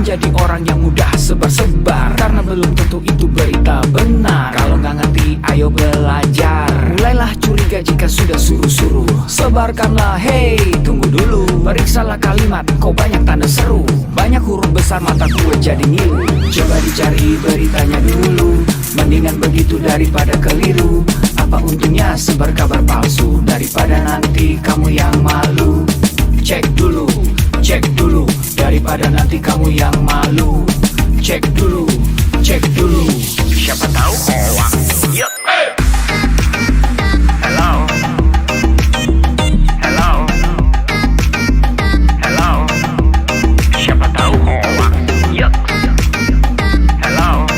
menjadi orang yang mudah sebar-sebar, karena belum tentu itu berita benar. Kalau nggak ngerti, ayo belajar. Mulailah curiga jika sudah suruh-suruh. Sebarkanlah, hey, tunggu dulu. Periksalah kalimat, kok banyak tanda seru. Banyak huruf besar, mata gue jadi ngilu. Coba dicari beritanya dulu, mendingan begitu daripada keliru. Apa untungnya sebar kabar palsu, daripada nanti kamu yang malu. Cek dulu, daripada nanti kamu yang malu. Cek dulu, siapa tahu hoax. Yup. Hello, siapa tahu hoax. Yup. Hello,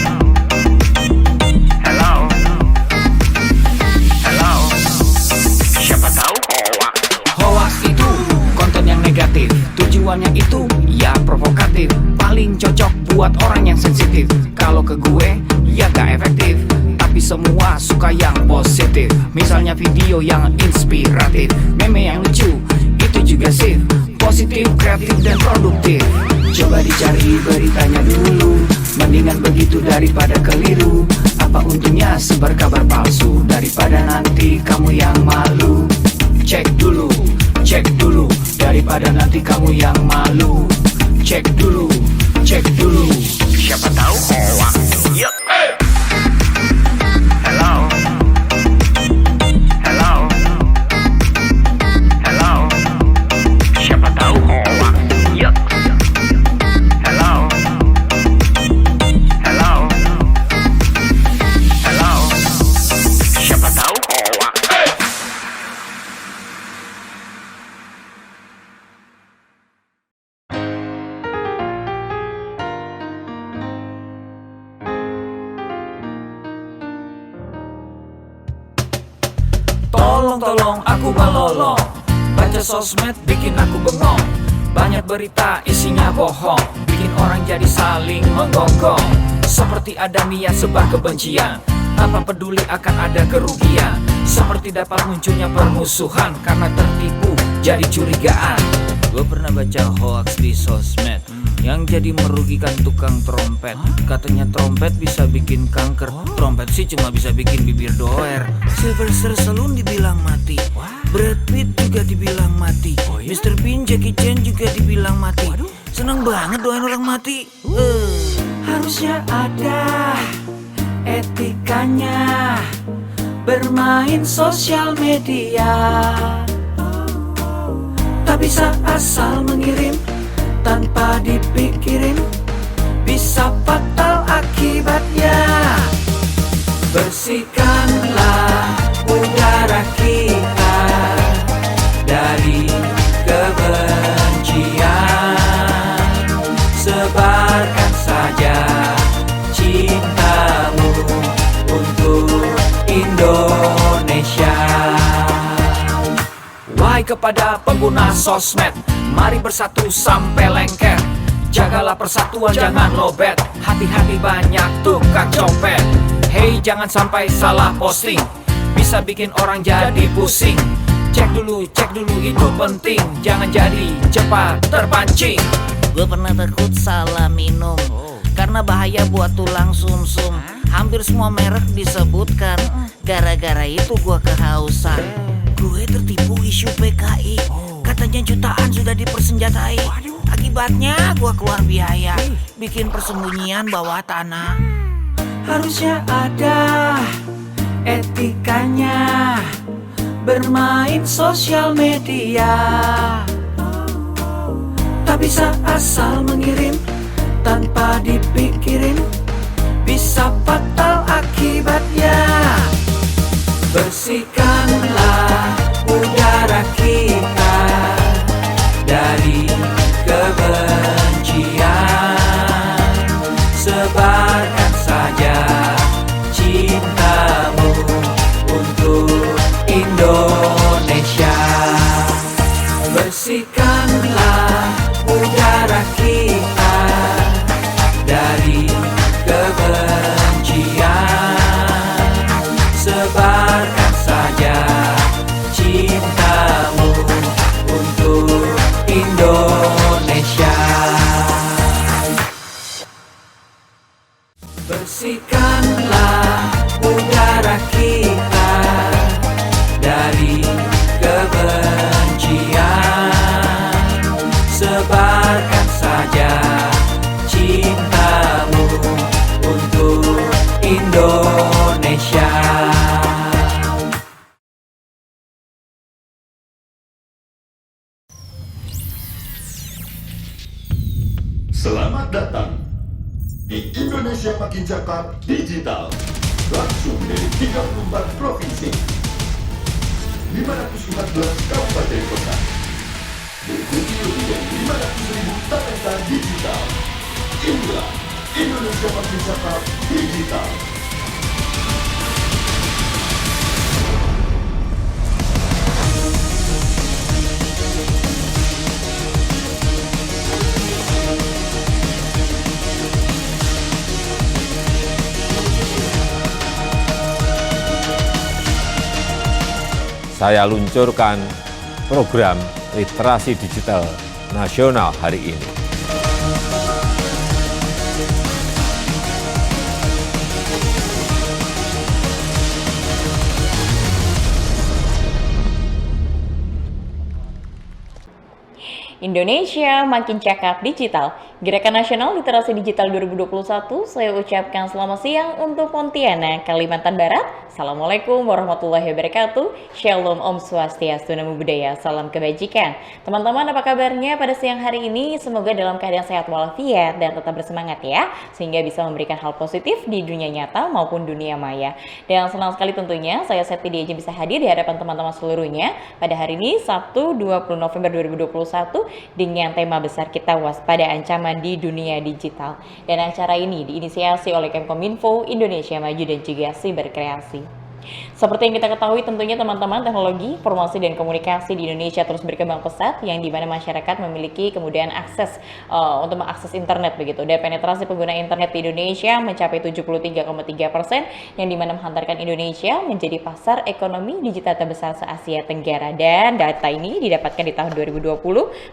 siapa tahu hoax. Hoax itu konten yang negatif, tujuannya itu ya provokatif. Paling cocok buat orang yang sensitif. Kalau ke gue ya gak efektif, tapi semua suka yang positif. Misalnya video yang inspiratif, meme yang lucu, itu juga sip. Positif, kreatif, dan produktif. Coba dicari beritanya dulu, mendingan begitu daripada keliru. Apa untungnya sebar kabar palsu, daripada nanti kamu yang malu. Cek dulu, daripada nanti kamu yang malu. Cek dulu, siapa tahu hoax. Yup. Hello, siapa tahu hoax. Yup. Hello, siapa tahu hoax. Tolong aku melolong, baca sosmed bikin aku bengong. Banyak berita isinya bohong, bikin orang jadi saling menggonggong. Seperti ada niat sebar kebencian, tanpa peduli akan ada kerugian. Seperti dapat munculnya permusuhan, karena tertipu jadi curigaan. Gue pernah baca hoax di sosmed, yang jadi merugikan tukang trompet. Katanya trompet bisa bikin kanker, trompet sih cuma bisa bikin bibir doer. Sylvester Stallone dibilang mati, Brad Pitt juga dibilang mati, Mr. Bean, Jackie Chan juga dibilang mati. Seneng banget doain orang mati. Harusnya ada etikanya bermain sosial media. Tak bisa asal mengirim tanpa dipikirin, bisa fatal akibatnya. Bersihkanlah udara kita dari kebencian. Sebarkan saja cintamu untuk Indonesia. Wahai kepada pengguna sosmed, mari bersatu sampai lengket. Jagalah persatuan, jangan lobet. Hati-hati banyak tukang copet. Hey, jangan sampai salah posting, bisa bikin orang jadi pusing. Cek dulu itu penting, jangan jadi cepat terpancing. Gue pernah takut salah minum, karena bahaya buat tulang sumsum. Hampir semua merek disebutkan, gara-gara itu gue kehausan. Gue tertipu isu PKI, katanya jutaan sudah dipersenjatai. Akibatnya gue keluar biaya, bikin persembunyian bawah tanah. Harusnya ada etikanya bermain sosial media. Tak bisa asal mengirim tanpa dipikirin, bisa fatal akibatnya. Bersihkanlah udara kita dari kebencian. Sebarkan saja cintamu untuk Indonesia. Bersihkanlah udara kita dari kebencian. Sebarkan saja cintamu untuk Indonesia. Tebarkan saja cintamu untuk Indonesia. Selamat datang di Indonesia Makin Cakap Digital, langsung dari 34 provinsi, 514 kabupaten kota, diikuti lebih dari 500.000 talenta digital. Inilah Indonesia Makin Cakap Digital. Saya luncurkan program literasi digital nasional hari ini. Indonesia Makin Cakap Digital, Gerakan Nasional Literasi Digital 2021, saya ucapkan selamat siang untuk Pontianak, Kalimantan Barat. Assalamualaikum warahmatullahi wabarakatuh. Shalom, Om Swastiastu, Namo Buddhaya, salam kebajikan. Teman-teman, apa kabarnya pada siang hari ini? Semoga dalam keadaan sehat walafiat dan tetap bersemangat ya, sehingga bisa memberikan hal positif di dunia nyata maupun dunia maya. Dan senang sekali tentunya, saya Septi Diaji bisa hadir di hadapan teman-teman seluruhnya pada hari ini, Sabtu 20 November 2021, dengan tema besar kita waspada ancaman di dunia digital. Dan acara ini diinisiasi oleh Kemkominfo, Indonesia Maju dan juga Siberkreasi. Seperti yang kita ketahui tentunya teman-teman, teknologi, informasi dan komunikasi di Indonesia terus berkembang pesat, yang dimana masyarakat memiliki kemudian akses untuk mengakses internet begitu, dan penetrasi pengguna internet di Indonesia mencapai 73,3%, yang dimana menghantarkan Indonesia menjadi pasar ekonomi digital terbesar se-Asia Tenggara. Dan data ini didapatkan di tahun 2020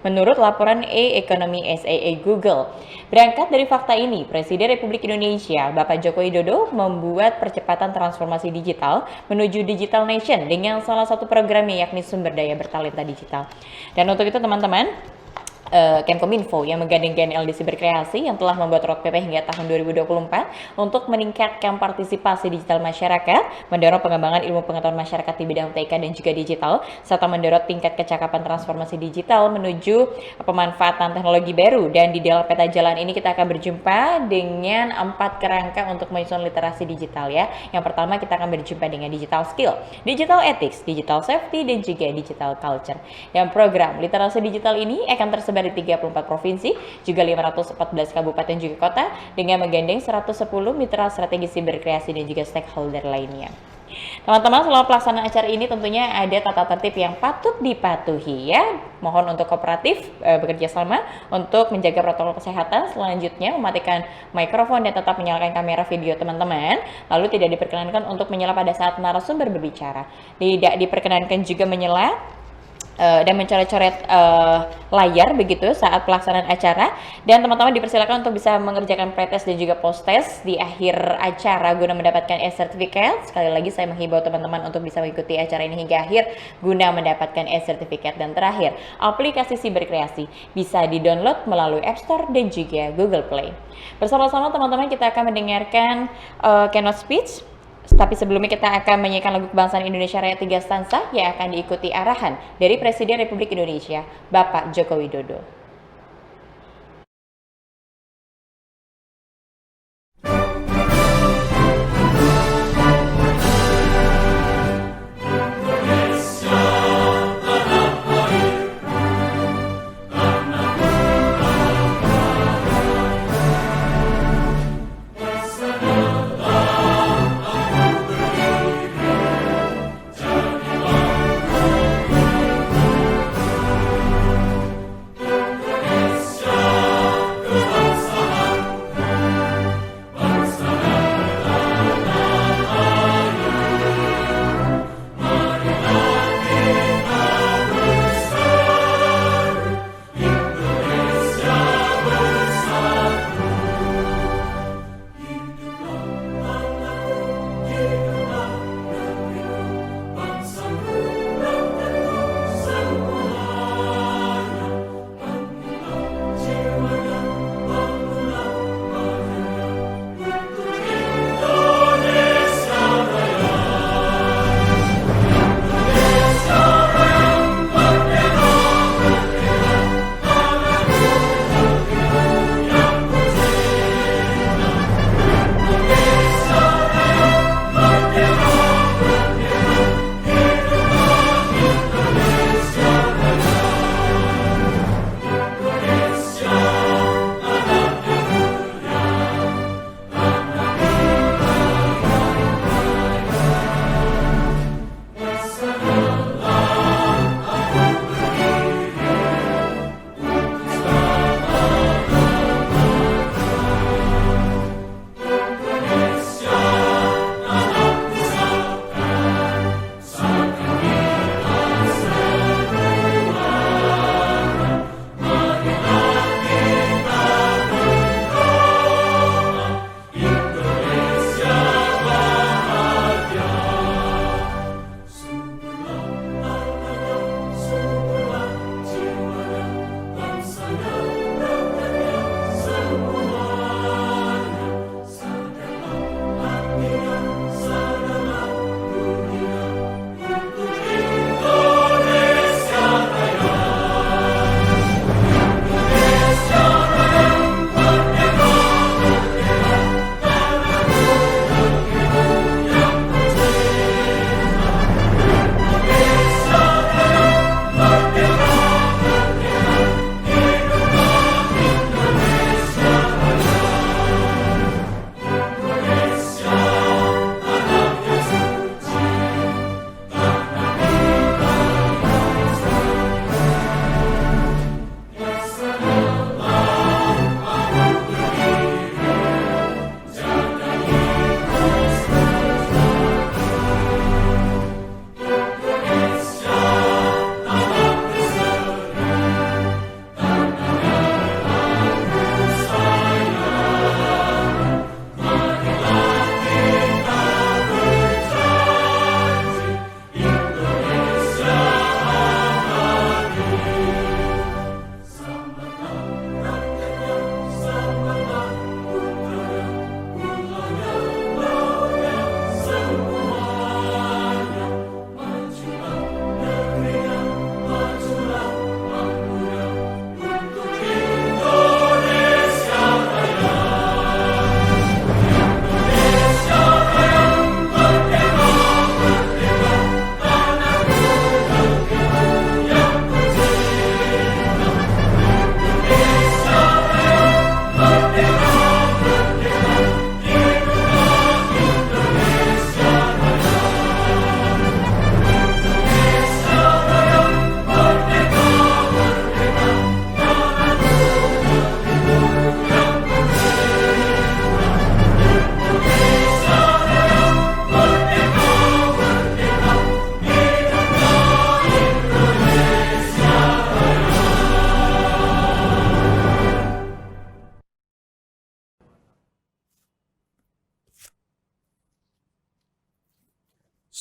menurut laporan e-Economy SAA Google. Berangkat dari fakta ini, Presiden Republik Indonesia Bapak Joko Widodo membuat percepatan transformasi digital menuju Digital Nation dengan salah satu programnya yakni sumber daya bertalenta digital. Dan untuk itu teman-teman, Kemkominfo yang menggandeng LDC Berkreasi yang telah membuat roadmap hingga tahun 2024 untuk meningkatkan partisipasi digital masyarakat, mendorong pengembangan ilmu pengetahuan masyarakat di bidang TK dan juga digital, serta mendorong tingkat kecakapan transformasi digital menuju pemanfaatan teknologi baru. Dan di dalam peta jalan ini kita akan berjumpa dengan 4 kerangka untuk menyusun literasi digital ya. Yang pertama kita akan berjumpa dengan digital skill, digital ethics, digital safety, dan juga digital culture. Dan program literasi digital ini akan tersebar di 34 provinsi, juga 514 kabupaten juga kota, dengan menggandeng 110 mitra strategi siberkreasi dan juga stakeholder lainnya. Teman-teman, selama pelaksanaan acara ini tentunya ada tata tertib yang patut dipatuhi ya. Mohon untuk kooperatif bekerja sama untuk menjaga protokol kesehatan. Selanjutnya mematikan mikrofon dan tetap menyalakan kamera video teman-teman. Lalu tidak diperkenankan untuk menyela pada saat narasumber berbicara. Tidak diperkenankan juga menyela dan mencoret-coret layar begitu saat pelaksanaan acara. Dan teman-teman dipersilakan untuk bisa mengerjakan pretest dan juga post-test di akhir acara guna mendapatkan e-certificate. Sekali lagi saya menghimbau teman-teman untuk bisa mengikuti acara ini hingga akhir guna mendapatkan e-certificate. Dan terakhir, aplikasi Siberkreasi bisa di-download melalui App Store dan juga Google Play. Bersama-sama teman-teman kita akan mendengarkan keynote speech. Tapi sebelumnya kita akan menyanyikan lagu kebangsaan Indonesia Raya 3 stansa yang akan diikuti arahan dari Presiden Republik Indonesia, Bapak Joko Widodo.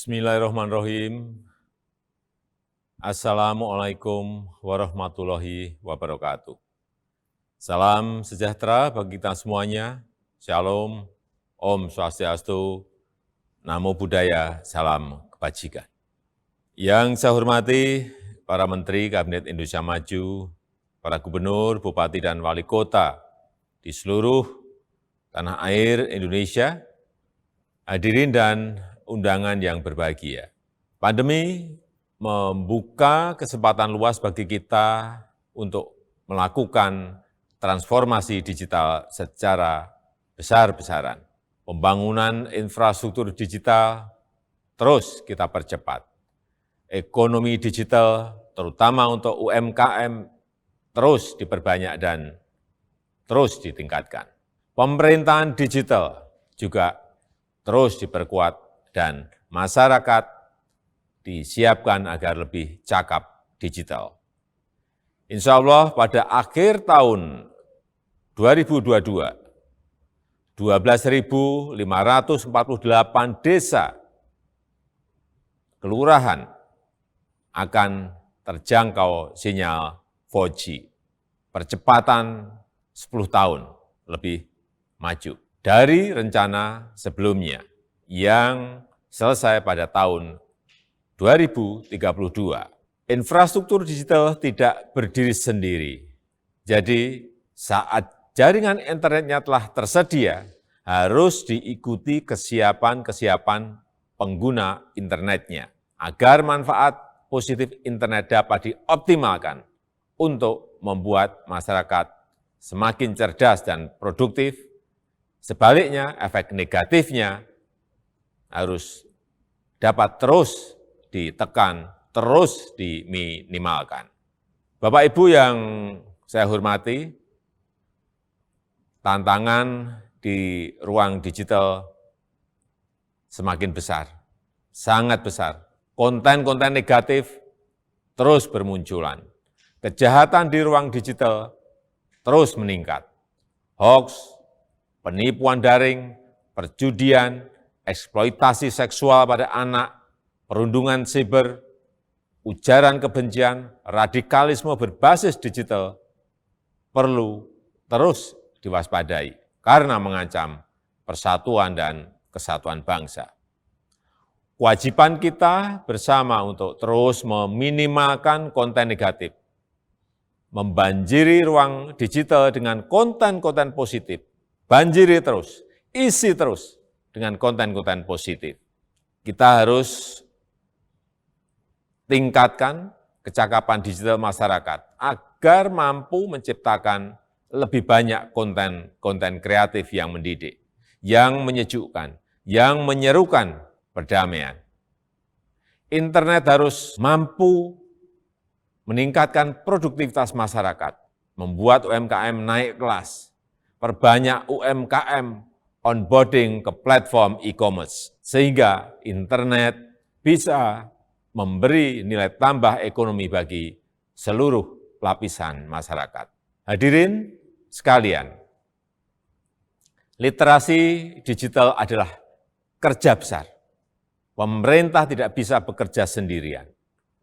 Bismillahirrahmanirrahim. Assalamualaikum warahmatullahi wabarakatuh. Salam sejahtera bagi kita semuanya. Shalom, Om Swastiastu, Namo Buddhaya, salam kebajikan. Yang saya hormati para Menteri Kabinet Indonesia Maju, para Gubernur, Bupati, dan Wali Kota di seluruh tanah air Indonesia, hadirin dan undangan yang berbahagia. Pandemi membuka kesempatan luas bagi kita untuk melakukan transformasi digital secara besar-besaran. Pembangunan infrastruktur digital terus kita percepat. Ekonomi digital, terutama untuk UMKM, terus diperbanyak dan terus ditingkatkan. Pemerintahan digital juga terus diperkuat dan masyarakat disiapkan agar lebih cakap digital. Insya Allah pada akhir tahun 2022, 12.548 desa kelurahan akan terjangkau sinyal 4G. Percepatan 10 tahun lebih maju dari rencana sebelumnya yang selesai pada tahun 2032. Infrastruktur digital tidak berdiri sendiri. Jadi saat jaringan internetnya telah tersedia, harus diikuti kesiapan pengguna internetnya agar manfaat positif internet dapat dioptimalkan untuk membuat masyarakat semakin cerdas dan produktif. Sebaliknya, efek negatifnya harus dapat terus ditekan, terus diminimalkan. Bapak Ibu yang saya hormati, tantangan di ruang digital semakin besar, sangat besar. Konten-konten negatif terus bermunculan. Kejahatan di ruang digital terus meningkat. Hoax, penipuan daring, perjudian, eksploitasi seksual pada anak, perundungan siber, ujaran kebencian, radikalisme berbasis digital perlu terus diwaspadai karena mengancam persatuan dan kesatuan bangsa. Kewajiban kita bersama untuk terus meminimalkan konten negatif, membanjiri ruang digital dengan konten-konten positif, banjiri terus, isi terus dengan konten-konten positif. Kita harus tingkatkan kecakapan digital masyarakat agar mampu menciptakan lebih banyak konten kreatif yang mendidik, yang menyejukkan, yang menyerukan perdamaian. Internet harus mampu meningkatkan produktivitas masyarakat, membuat UMKM naik kelas, perbanyak UMKM onboarding ke platform e-commerce, sehingga internet bisa memberi nilai tambah ekonomi bagi seluruh lapisan masyarakat. Hadirin sekalian, literasi digital adalah kerja besar. Pemerintah tidak bisa bekerja sendirian.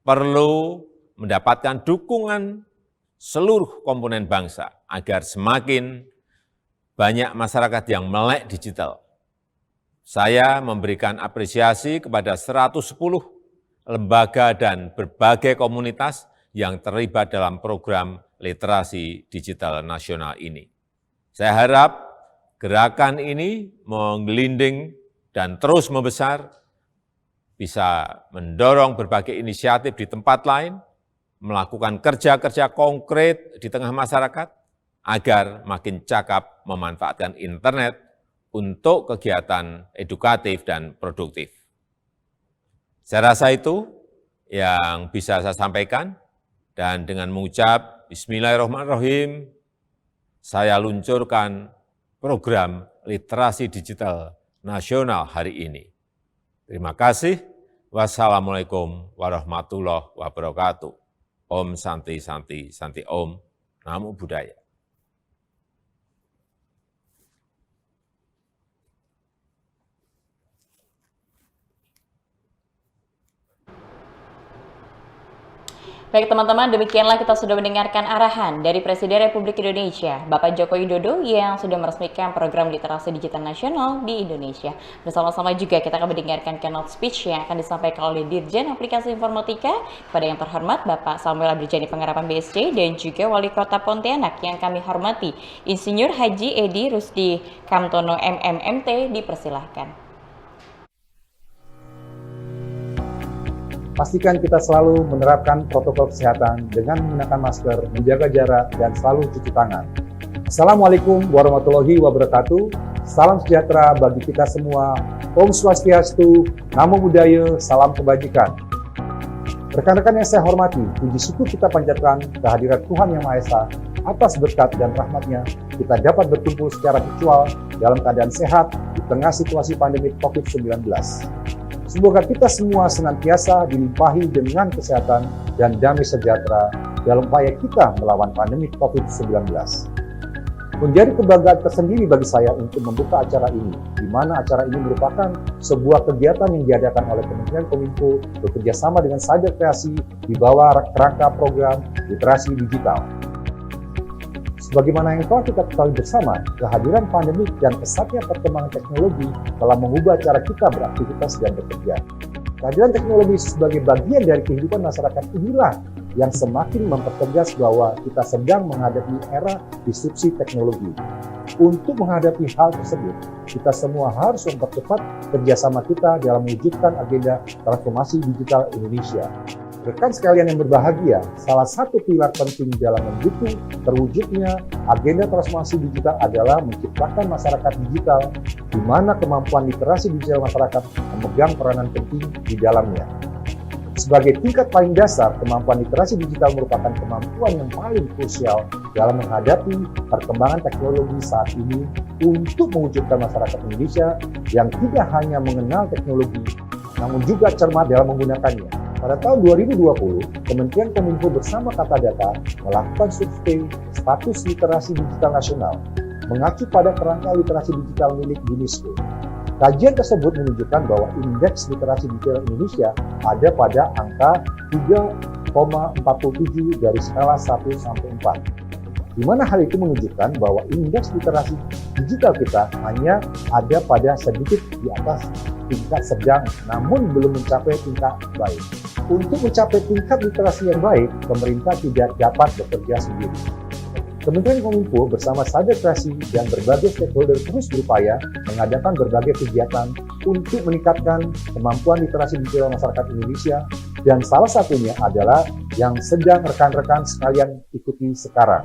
Perlu mendapatkan dukungan seluruh komponen bangsa agar semakin banyak masyarakat yang melek digital. Saya memberikan apresiasi kepada 110 lembaga dan berbagai komunitas yang terlibat dalam program literasi digital nasional ini. Saya harap gerakan ini menggelinding dan terus membesar, bisa mendorong berbagai inisiatif di tempat lain, melakukan kerja-kerja konkret di tengah masyarakat, agar makin cakap memanfaatkan internet untuk kegiatan edukatif dan produktif. Saya rasa itu yang bisa saya sampaikan, dan dengan mengucap Bismillahirrahmanirrahim, saya luncurkan program literasi digital nasional hari ini. Terima kasih. Wassalamualaikum warahmatullahi wabarakatuh. Om Santi Santi Santi Om. Namo Buddhaya. Baik teman-teman, demikianlah kita sudah mendengarkan arahan dari Presiden Republik Indonesia, Bapak Joko Widodo yang sudah meresmikan program literasi digital nasional di Indonesia. Bersama-sama juga kita akan mendengarkan keynote speech yang akan disampaikan oleh Dirjen Aplikasi Informatika kepada yang terhormat Bapak Samuel Abdurjani Pengharapan BSC dan juga Wali Kota Pontianak yang kami hormati, Insinyur Haji Edi Rusdi Kamtono MMMT, dipersilahkan. Pastikan kita selalu menerapkan protokol kesehatan dengan menggunakan masker, menjaga jarak, dan selalu cuci tangan. Assalamualaikum warahmatullahi wabarakatuh. Salam sejahtera bagi kita semua. Om Swastiastu, Namo Buddhaya, salam kebajikan. Rekan-rekan yang saya hormati, puji syukur kita panjatkan kehadirat Tuhan Yang Maha Esa. Atas berkat dan rahmatnya, kita dapat berkumpul secara virtual dalam keadaan sehat di tengah situasi pandemi COVID-19. Semoga kita semua senantiasa dilimpahi dengan kesehatan dan damai sejahtera dalam upaya kita melawan pandemi COVID-19. Menjadi kebanggaan tersendiri bagi saya untuk membuka acara ini, di mana acara ini merupakan sebuah kegiatan yang diadakan oleh Kementerian Kominfo bekerjasama dengan Cyber Kreasi di bawah kerangka program literasi digital. Sebagaimana yang telah kita ketahui bersama, kehadiran pandemi dan pesatnya perkembangan teknologi telah mengubah cara kita beraktivitas dan bekerja. Kehadiran teknologi sebagai bagian dari kehidupan masyarakat inilah yang semakin mempertegas bahwa kita sedang menghadapi era disrupsi teknologi. Untuk menghadapi hal tersebut, kita semua harus mempercepat kerjasama kita dalam mewujudkan agenda transformasi digital Indonesia. Rekan sekalian yang berbahagia, salah satu pilar penting dalam mendukung terwujudnya agenda transformasi digital adalah menciptakan masyarakat digital di mana kemampuan literasi digital masyarakat memegang peranan penting di dalamnya. Sebagai tingkat paling dasar, kemampuan literasi digital merupakan kemampuan yang paling krusial dalam menghadapi perkembangan teknologi saat ini untuk mewujudkan masyarakat Indonesia yang tidak hanya mengenal teknologi, namun juga cermat dalam menggunakannya. Pada tahun 2020, Kementerian Kominfo bersama Kata Data melakukan survei status literasi digital nasional mengacu pada kerangka literasi digital milik UNESCO. Kajian tersebut menunjukkan bahwa indeks literasi digital Indonesia ada pada angka 3,47 dari skala 1 sampai 4. Di mana hal itu menunjukkan bahwa indeks literasi digital kita hanya ada pada sedikit di atas tingkat sedang, namun belum mencapai tingkat baik. Untuk mencapai tingkat literasi yang baik, pemerintah tidak dapat bekerja sendiri. Kementerian Kominfo bersama Cyber Kreasi dan berbagai stakeholder terus berupaya mengadakan berbagai kegiatan untuk meningkatkan kemampuan literasi digital masyarakat Indonesia, dan salah satunya adalah yang sedang rekan-rekan sekalian ikuti sekarang.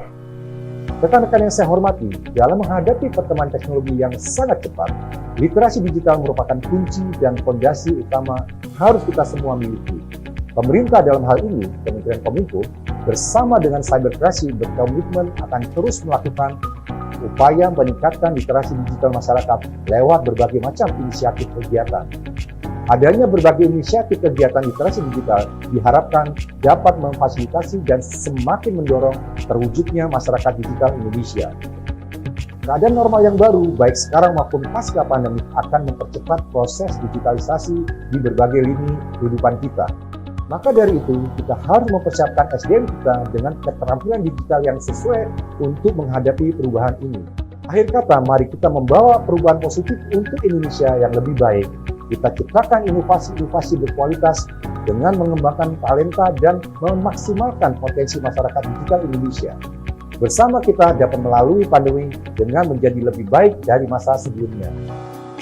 Rekan-rekan yang saya hormati, dalam menghadapi perkembangan teknologi yang sangat cepat, literasi digital merupakan kunci dan fondasi utama harus kita semua miliki. Pemerintah dalam hal ini, Kementerian Kominfo, bersama dengan Cyber Kreasi berkomitmen akan terus melakukan upaya meningkatkan literasi digital masyarakat lewat berbagai macam inisiatif kegiatan. Adanya berbagai inisiatif kegiatan literasi digital diharapkan dapat memfasilitasi dan semakin mendorong terwujudnya masyarakat digital Indonesia. Keadaan normal yang baru, baik sekarang maupun pasca pandemi, akan mempercepat proses digitalisasi di berbagai lini kehidupan kita. Maka dari itu, kita harus mempersiapkan SDM kita dengan keterampilan digital yang sesuai untuk menghadapi perubahan ini. Akhir kata, mari kita membawa perubahan positif untuk Indonesia yang lebih baik. Kita ciptakan inovasi-inovasi berkualitas dengan mengembangkan talenta dan memaksimalkan potensi masyarakat digital Indonesia. Bersama kita dapat melalui pandemi dengan menjadi lebih baik dari masa sebelumnya.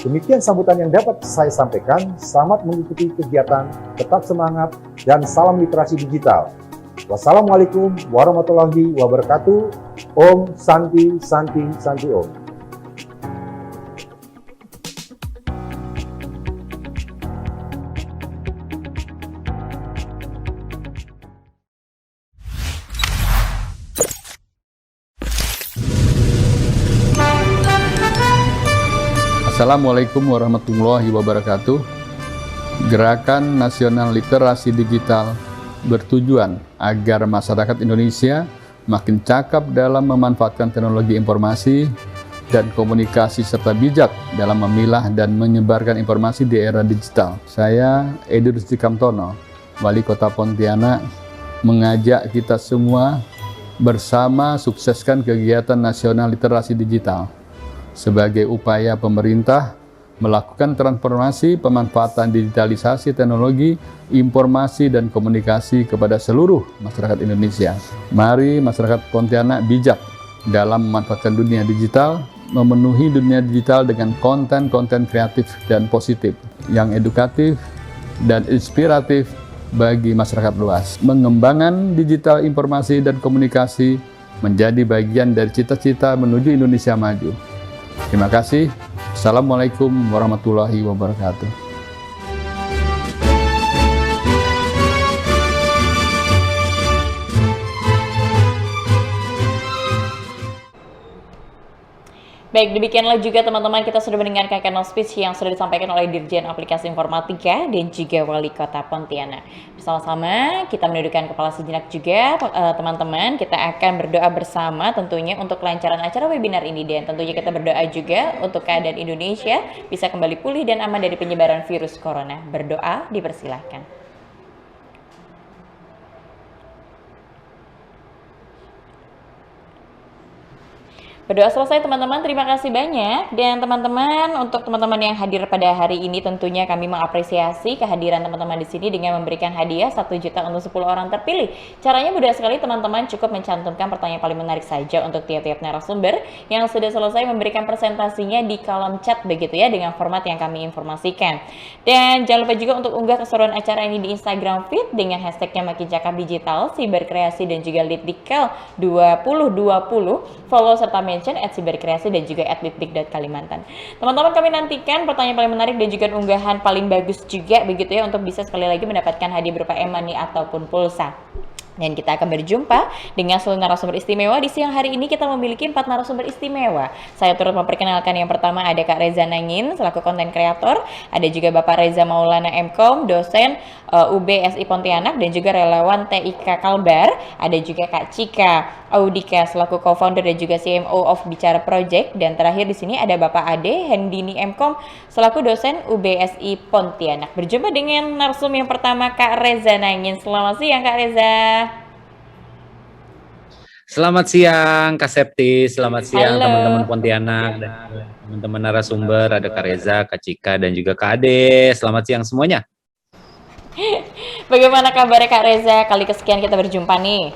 Demikian sambutan yang dapat saya sampaikan. Selamat mengikuti kegiatan, tetap semangat, dan salam literasi digital. Wassalamualaikum warahmatullahi wabarakatuh. Om Santi Santi Santi Om. Assalamualaikum warahmatullahi wabarakatuh. Gerakan Nasional Literasi Digital bertujuan agar masyarakat Indonesia makin cakap dalam memanfaatkan teknologi informasi dan komunikasi serta bijak dalam memilah dan menyebarkan informasi di era digital. Saya Edi Rusdi Kamtono, Wali Kota Pontianak, mengajak kita semua bersama sukseskan kegiatan nasional literasi digital sebagai upaya pemerintah melakukan transformasi pemanfaatan digitalisasi teknologi, informasi, dan komunikasi kepada seluruh masyarakat Indonesia. Mari masyarakat Pontianak bijak dalam memanfaatkan dunia digital, memenuhi dunia digital dengan konten-konten kreatif dan positif, yang edukatif dan inspiratif bagi masyarakat luas. Mengembangkan digital informasi dan komunikasi menjadi bagian dari cita-cita menuju Indonesia maju. Terima kasih. Assalamualaikum warahmatullahi wabarakatuh. Baik, demikianlah juga teman-teman kita sudah mendengarkan keynote speech yang sudah disampaikan oleh Dirjen Aplikasi Informatika dan juga Wali Kota Pontianak. Bersama-sama kita menundukkan kepala sejenak juga teman-teman, kita akan berdoa bersama tentunya untuk kelancaran acara webinar ini, dan tentunya kita berdoa juga untuk keadaan Indonesia bisa kembali pulih dan aman dari penyebaran virus corona. Berdoa dipersilahkan. Berdoa selesai teman-teman, terima kasih banyak. Dan teman-teman, untuk teman-teman yang hadir pada hari ini tentunya kami mengapresiasi kehadiran teman-teman di sini dengan memberikan hadiah 1 juta untuk 10 orang terpilih. Caranya mudah sekali teman-teman, cukup mencantumkan pertanyaan paling menarik saja untuk tiap-tiap narasumber yang sudah selesai memberikan presentasinya di kolom chat begitu ya, dengan format yang kami informasikan. Dan jangan lupa juga untuk unggah keseruan acara ini di Instagram feed dengan hashtagnya Makin Cakap Digital, Siberkreasi dan juga Litdikal 2020. Follow serta mention @siberkreasi dan juga @litdik.kalimantan. Teman-teman, kami nantikan pertanyaan paling menarik dan juga unggahan paling bagus juga begitu ya, untuk bisa sekali lagi mendapatkan hadiah berupa e-money ataupun pulsa. Dan kita akan berjumpa dengan seluruh narasumber istimewa. Di siang hari ini kita memiliki 4 narasumber istimewa. Saya turut memperkenalkan yang pertama ada Kak Reza Nangin selaku konten kreator, ada juga Bapak Reza Maulana MKom, dosen UBSI Pontianak dan juga relawan TIK Kalbar, ada juga Kak Cika Audika selaku co-founder dan juga CMO of Bicara Project, dan terakhir di sini ada Bapak Ade Hendini MKom selaku dosen UBSI Pontianak. Berjumpa dengan narsum yang pertama Kak Reza Nangin. Selamat siang Kak Reza. Selamat siang Kak Septi, selamat siang Halo. teman-teman Pontianak dan teman-teman narasumber, ada Kak Reza, Kak Cika, dan juga Kak Ade. Selamat siang semuanya. Bagaimana kabarnya Kak Reza? Kali kesekian kita berjumpa nih.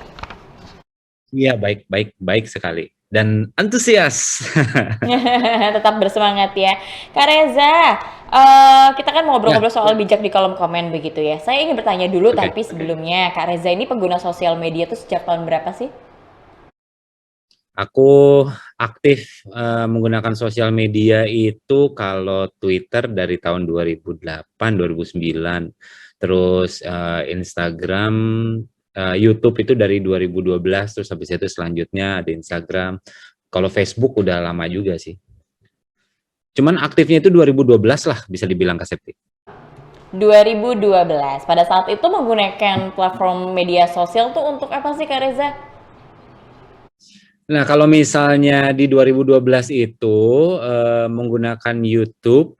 Iya, baik sekali. Dan antusias. Tetap bersemangat ya. Kak Reza, kita kan mau ngobrol-ngobrol soal bijak di kolom komen begitu ya. Saya ingin bertanya dulu, tapi sebelumnya Kak Reza ini pengguna sosial media tuh sejak tahun berapa sih? Aku aktif menggunakan sosial media itu kalau Twitter dari tahun 2008, 2009. Terus Instagram, YouTube itu dari 2012, terus habis itu selanjutnya ada Instagram. Kalau Facebook udah lama juga sih. Cuman aktifnya itu 2012 lah, bisa dibilang Kak Septi. 2012. Pada saat itu menggunakan platform media sosial tuh untuk apa sih Kak Reza? Nah, kalau misalnya di 2012 itu menggunakan YouTube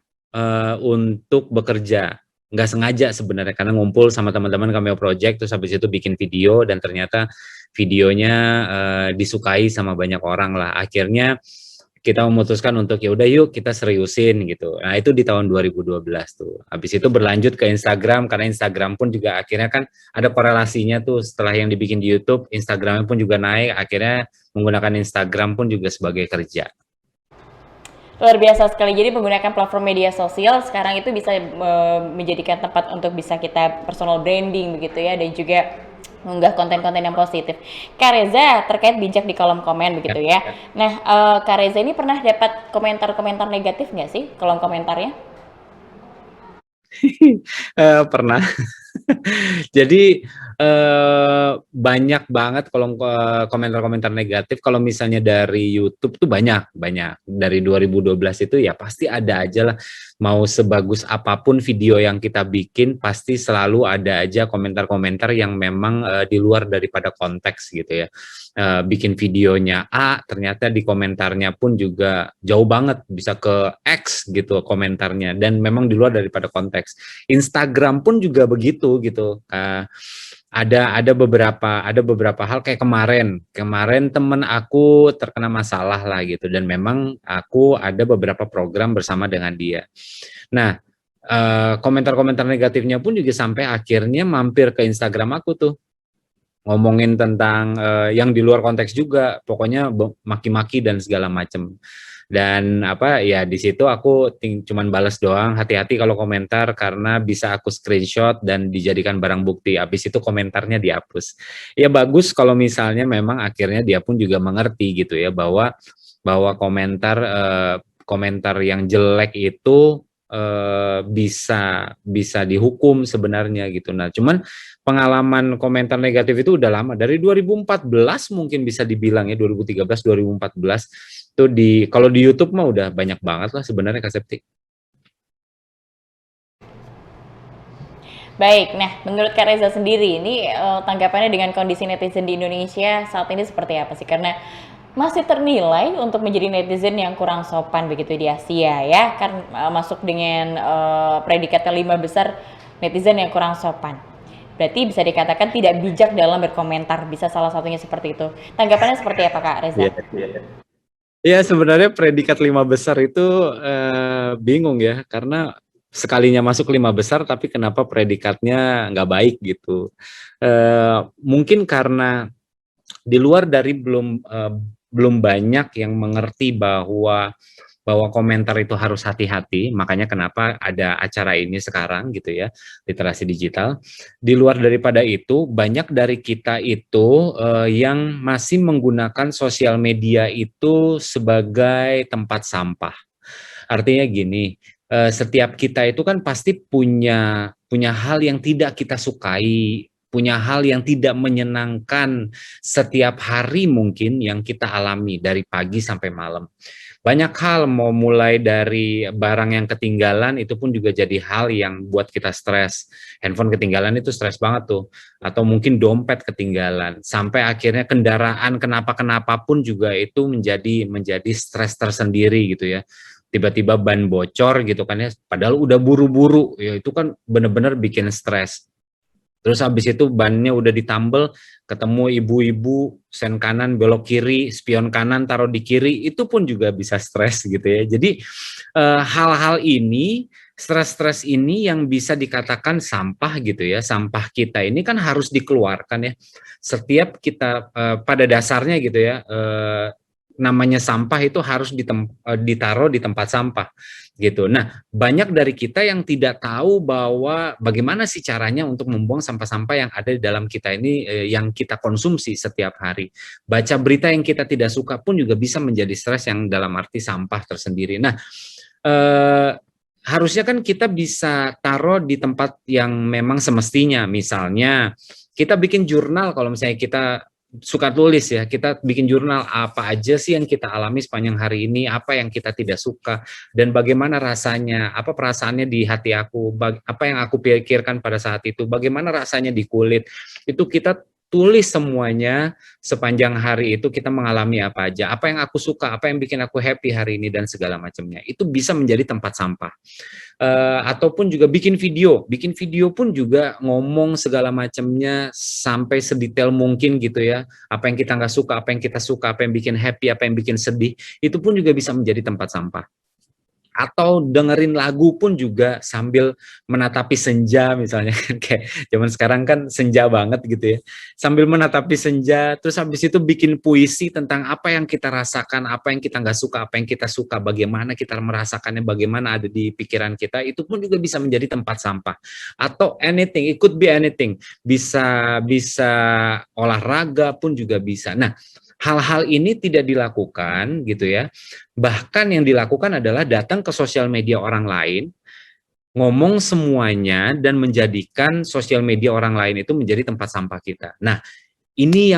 untuk bekerja. Nggak sengaja sebenarnya, karena ngumpul sama teman-teman Cameo Project, terus habis itu bikin video, dan ternyata videonya disukai sama banyak orang lah. Akhirnya kita memutuskan untuk ya udah yuk kita seriusin gitu. Nah, itu di tahun 2012 tuh. Habis itu berlanjut ke Instagram, karena Instagram pun juga akhirnya kan ada korelasinya tuh, setelah yang dibikin di YouTube, Instagramnya pun juga naik, akhirnya menggunakan Instagram pun juga sebagai kerja. Luar biasa sekali. Jadi menggunakan platform media sosial sekarang itu bisa menjadikan tempat untuk bisa kita personal branding begitu ya, dan juga mengunggah konten-konten yang positif. Kak Reza, terkait bijak di kolom komen begitu ya. Nah, Kak Reza ini pernah dapat komentar-komentar negatif nggak sih kolom komentarnya? Pernah. Jadi banyak banget kalau komentar-komentar negatif. Kalau misalnya dari YouTube tuh banyak. Dari 2012 itu ya pasti ada aja lah. Mau sebagus apapun video yang kita bikin, pasti selalu ada aja komentar-komentar yang memang di luar daripada konteks gitu ya. Bikin videonya A, ternyata di komentarnya pun juga jauh banget, bisa ke X gitu komentarnya, dan memang di luar daripada konteks. Instagram pun juga begitu gitu. ada beberapa hal kayak kemarin temen aku terkena masalah lah gitu, dan memang aku ada beberapa program bersama dengan dia. Nah, komentar-komentar negatifnya pun juga sampai akhirnya mampir ke Instagram aku tuh, ngomongin tentang yang di luar konteks juga, pokoknya maki-maki dan segala macem. Dan apa ya, di situ aku cuman balas doang, hati-hati kalau komentar karena bisa aku screenshot dan dijadikan barang bukti. Habis itu komentarnya dihapus. Ya bagus kalau misalnya memang akhirnya dia pun juga mengerti gitu ya, bahwa komentar yang jelek itu bisa dihukum sebenarnya gitu. Nah, cuman pengalaman komentar negatif itu udah lama, dari 2014 mungkin bisa dibilang ya, 2013 2014 tuh kalau di YouTube mah udah banyak banget lah sebenarnya, Kak Septi. Baik, nah menurut Kak Reza sendiri ini tanggapannya dengan kondisi netizen di Indonesia saat ini seperti apa sih? Karena masih ternilai untuk menjadi netizen yang kurang sopan begitu di Asia ya, kan masuk dengan predikat kelima besar netizen yang kurang sopan. Berarti bisa dikatakan tidak bijak dalam berkomentar, bisa salah satunya seperti itu. Tanggapannya seperti apa Kak Reza? Ya sebenarnya predikat 5 besar itu bingung ya, karena sekalinya masuk 5 besar tapi kenapa predikatnya nggak baik gitu. Mungkin karena di luar dari belum banyak yang mengerti bahwa komentar itu harus hati-hati, makanya kenapa ada acara ini sekarang gitu ya, literasi digital. Di luar daripada itu, banyak dari kita itu yang masih menggunakan sosial media itu sebagai tempat sampah. Artinya gini, setiap kita itu kan pasti punya hal yang tidak kita sukai, punya hal yang tidak menyenangkan setiap hari mungkin yang kita alami dari pagi sampai malam. Banyak hal, mau mulai dari barang yang ketinggalan itu pun juga jadi hal yang buat kita stres. Handphone ketinggalan itu stres banget tuh. Atau mungkin dompet ketinggalan. Sampai akhirnya kendaraan kenapa-kenapa pun juga itu menjadi stres tersendiri gitu ya. Tiba-tiba ban bocor gitu kan ya, padahal udah buru-buru, ya itu kan bener-bener bikin stres. Terus habis itu bannya udah ditambel, ketemu ibu-ibu, sen kanan belok kiri, spion kanan taruh di kiri, itu pun juga bisa stres gitu ya. Jadi hal-hal ini, stres-stres ini yang bisa dikatakan sampah gitu ya, sampah kita ini kan harus dikeluarkan ya. Setiap kita pada dasarnya gitu ya, namanya sampah itu harus ditaruh di tempat sampah gitu. Nah, banyak dari kita yang tidak tahu bahwa bagaimana sih caranya untuk membuang sampah-sampah yang ada di dalam kita ini, yang kita konsumsi setiap hari. Baca berita yang kita tidak suka pun juga bisa menjadi stres yang dalam arti sampah tersendiri. Nah, harusnya kan kita bisa taruh di tempat yang memang semestinya. Misalnya kita bikin jurnal, kalau misalnya kita suka tulis ya, kita bikin jurnal apa aja sih yang kita alami sepanjang hari ini, apa yang kita tidak suka, dan bagaimana rasanya, apa perasaannya di hati aku, apa yang aku pikirkan pada saat itu, bagaimana rasanya di kulit, itu kita tulis semuanya sepanjang hari itu kita mengalami apa aja, apa yang aku suka, apa yang bikin aku happy hari ini dan segala macamnya. Itu bisa menjadi tempat sampah. Ataupun juga bikin video pun juga ngomong segala macamnya sampai sedetail mungkin gitu ya. Apa yang kita nggak suka, apa yang kita suka, apa yang bikin happy, apa yang bikin sedih, itu pun juga bisa menjadi tempat sampah. Atau dengerin lagu pun juga sambil menatapi senja misalnya, kayak zaman sekarang kan senja banget gitu ya, sambil menatapi senja, terus habis itu bikin puisi tentang apa yang kita rasakan, apa yang kita nggak suka, apa yang kita suka, bagaimana kita merasakannya, bagaimana ada di pikiran kita, itu pun juga bisa menjadi tempat sampah. Atau anything, it could be anything, bisa olahraga pun juga bisa. Nah, hal-hal ini tidak dilakukan gitu ya. Bahkan yang dilakukan adalah datang ke sosial media orang lain, ngomong semuanya dan menjadikan sosial media orang lain itu menjadi tempat sampah kita. Nah, ini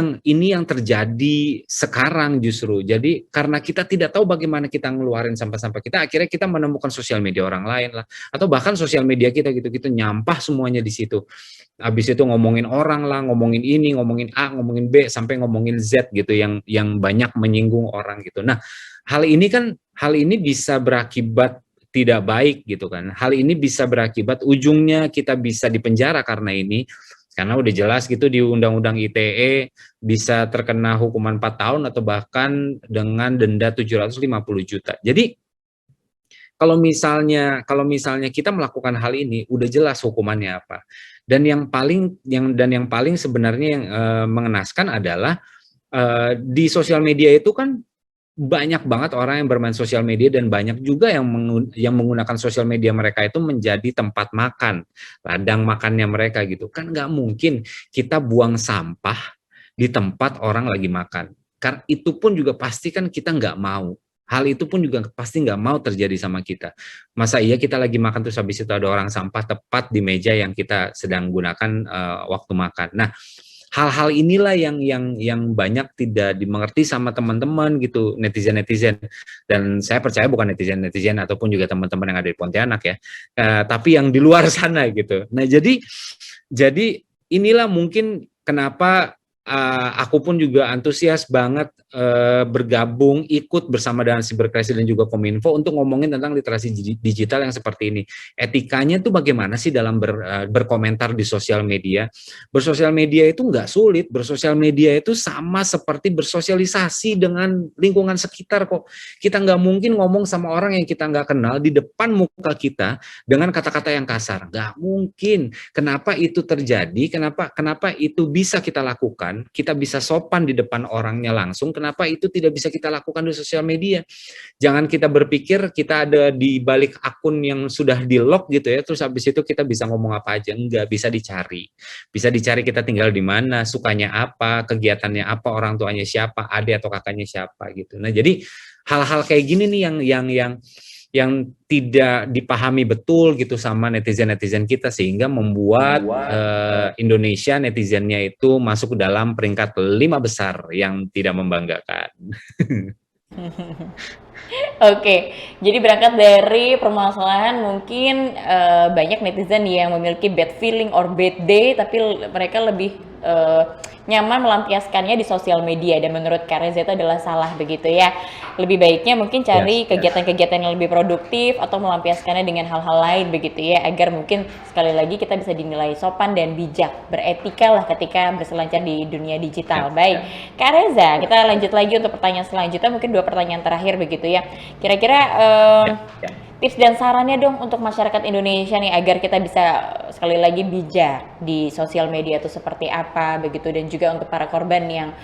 yang terjadi sekarang justru. Jadi karena kita tidak tahu bagaimana kita ngeluarin sampah-sampah kita, akhirnya kita menemukan sosial media orang lain lah, atau bahkan sosial media kita gitu nyampah semuanya di situ. Habis itu ngomongin orang lah, ngomongin ini, ngomongin A, ngomongin B, sampai ngomongin Z gitu, yang banyak menyinggung orang gitu. Nah, hal ini bisa berakibat tidak baik gitu kan. Hal ini bisa berakibat ujungnya kita bisa dipenjara karena ini. Karena udah jelas gitu di Undang-Undang ITE bisa terkena hukuman 4 tahun atau bahkan dengan denda 750 juta. Jadi kalau misalnya kita melakukan hal ini udah jelas hukumannya apa. Dan yang paling sebenarnya yang mengenaskan adalah di sosial media itu kan banyak banget orang yang bermain sosial media dan banyak juga yang menggunakan sosial media mereka itu menjadi tempat makan, ladang makannya mereka gitu. Kan nggak mungkin kita buang sampah di tempat orang lagi makan. Karena itu pun juga pasti kan kita nggak mau. Hal itu pun juga pasti nggak mau terjadi sama kita. Masa iya kita lagi makan terus habis itu ada orang sampah tepat di meja yang kita sedang gunakan waktu makan. Nah, hal-hal inilah yang banyak tidak dimengerti sama teman-teman gitu, netizen-netizen. Dan saya percaya bukan netizen-netizen ataupun juga teman-teman yang ada di Pontianak ya, tapi yang di luar sana gitu. Nah, jadi inilah mungkin kenapa aku pun juga antusias banget bergabung, ikut bersama dengan Siberkreasi dan juga Kominfo untuk ngomongin tentang literasi digital yang seperti ini. Etikanya tuh bagaimana sih dalam berkomentar di sosial media? Bersosial media itu nggak sulit, bersosial media itu sama seperti bersosialisasi dengan lingkungan sekitar kok. Kita nggak mungkin ngomong sama orang yang kita nggak kenal di depan muka kita dengan kata-kata yang kasar. Nggak mungkin. Kenapa itu terjadi? Kenapa itu bisa kita lakukan? Kita bisa sopan di depan orangnya langsung. Kenapa itu tidak bisa kita lakukan di sosial media? Jangan kita berpikir kita ada di balik akun yang sudah di-lock gitu ya, terus habis itu kita bisa ngomong apa aja. Enggak, bisa dicari. Bisa dicari kita tinggal di mana, sukanya apa, kegiatannya apa, orang tuanya siapa, adik atau kakaknya siapa gitu. Nah, jadi hal-hal kayak gini nih yang tidak dipahami betul gitu sama netizen-netizen kita sehingga membuat Indonesia netizennya itu masuk ke dalam peringkat 5 besar yang tidak membanggakan. Oke, jadi berangkat dari permasalahan mungkin banyak netizen yang memiliki bad feeling or bad day, tapi mereka lebih nyaman melampiaskannya di sosial media, dan menurut Kak Reza itu adalah salah begitu ya. Lebih baiknya mungkin cari kegiatan-kegiatan yang lebih produktif atau melampiaskannya dengan hal-hal lain begitu ya, agar mungkin sekali lagi kita bisa dinilai sopan dan bijak, beretika lah ketika berselancar di dunia digital. Baik, Kak Reza, kita lanjut lagi untuk pertanyaan selanjutnya, mungkin 2 pertanyaan terakhir begitu ya. Kira-kira tips dan sarannya dong untuk masyarakat Indonesia nih agar kita bisa sekali lagi bijak di sosial media itu seperti apa begitu, dan juga untuk para korban yang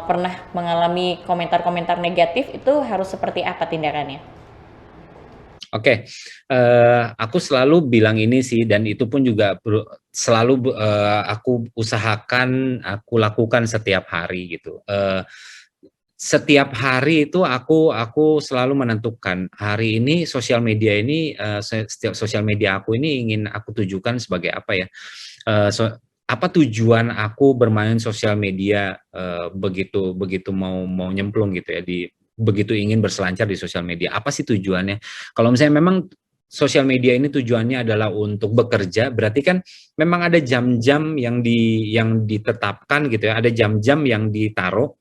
pernah mengalami komentar-komentar negatif itu harus seperti apa tindakannya? Oke, aku selalu bilang ini sih, dan itu pun juga selalu aku usahakan, aku lakukan setiap hari gitu. Setiap hari itu aku selalu menentukan hari ini sosial media ini, setiap sosial media aku ini ingin aku tujukan sebagai apa ya, apa tujuan aku bermain sosial media begitu mau nyemplung gitu ya, begitu ingin berselancar di sosial media, apa sih tujuannya? Kalau misalnya memang sosial media ini tujuannya adalah untuk bekerja, berarti kan memang ada jam-jam yang ditetapkan gitu ya, ada jam-jam yang ditaruh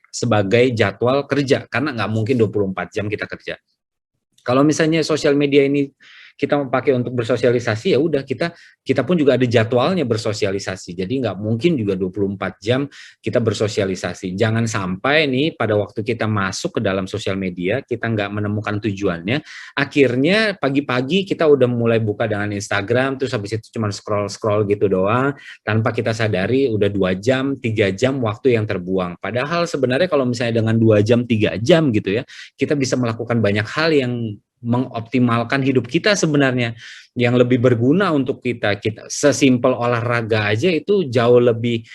sebagai jadwal kerja, karena nggak mungkin 24 jam kita kerja. Kalau misalnya sosial media ini kita mau pakai untuk bersosialisasi, ya udah kita pun juga ada jadwalnya bersosialisasi. Jadi nggak mungkin juga 24 jam kita bersosialisasi. Jangan sampai nih pada waktu kita masuk ke dalam sosial media, kita nggak menemukan tujuannya. Akhirnya pagi-pagi kita udah mulai buka dengan Instagram, terus habis itu cuma scroll-scroll gitu doang, tanpa kita sadari udah 2 jam, 3 jam waktu yang terbuang. Padahal sebenarnya kalau misalnya dengan 2 jam, 3 jam gitu ya, kita bisa melakukan banyak hal yang mengoptimalkan hidup kita sebenarnya, yang lebih berguna untuk kita sesimpel olahraga aja itu jauh lebih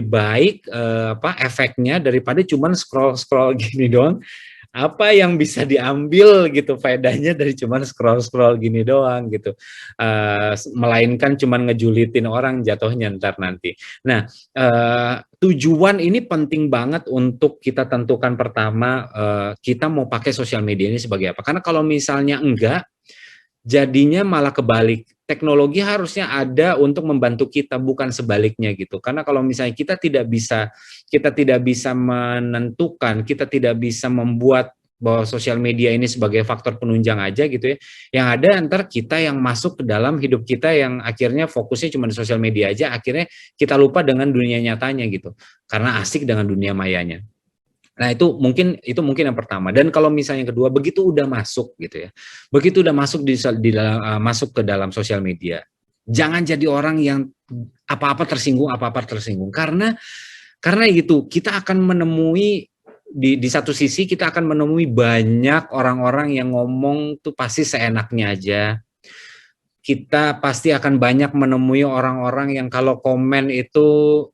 baik efeknya daripada cuman scroll gini doang. Apa yang bisa diambil gitu faedahnya dari cuman scroll gini doang gitu, melainkan cuman ngejulitin orang jatuhnya ntar nanti. Nah, tujuan ini penting banget untuk kita tentukan pertama, kita mau pakai sosial media ini sebagai apa. Karena kalau misalnya enggak, jadinya malah kebalik. Teknologi harusnya ada untuk membantu kita, bukan sebaliknya gitu. Karena kalau misalnya kita tidak bisa menentukan, kita tidak bisa membuat bahwa sosial media ini sebagai faktor penunjang aja gitu ya. Yang ada ntar kita yang masuk ke dalam hidup kita yang akhirnya fokusnya cuma di sosial media aja, akhirnya kita lupa dengan dunia nyatanya gitu. Karena asik dengan dunia mayanya. Nah, itu mungkin yang pertama. Dan kalau misalnya yang kedua, begitu udah masuk gitu ya. Begitu udah masuk di dalam masuk ke dalam sosial media. Jangan jadi orang yang apa-apa tersinggung karena gitu kita akan menemui di satu sisi kita akan menemui banyak orang-orang yang ngomong tuh pasti seenaknya aja. Kita pasti akan banyak menemui orang-orang yang kalau komen itu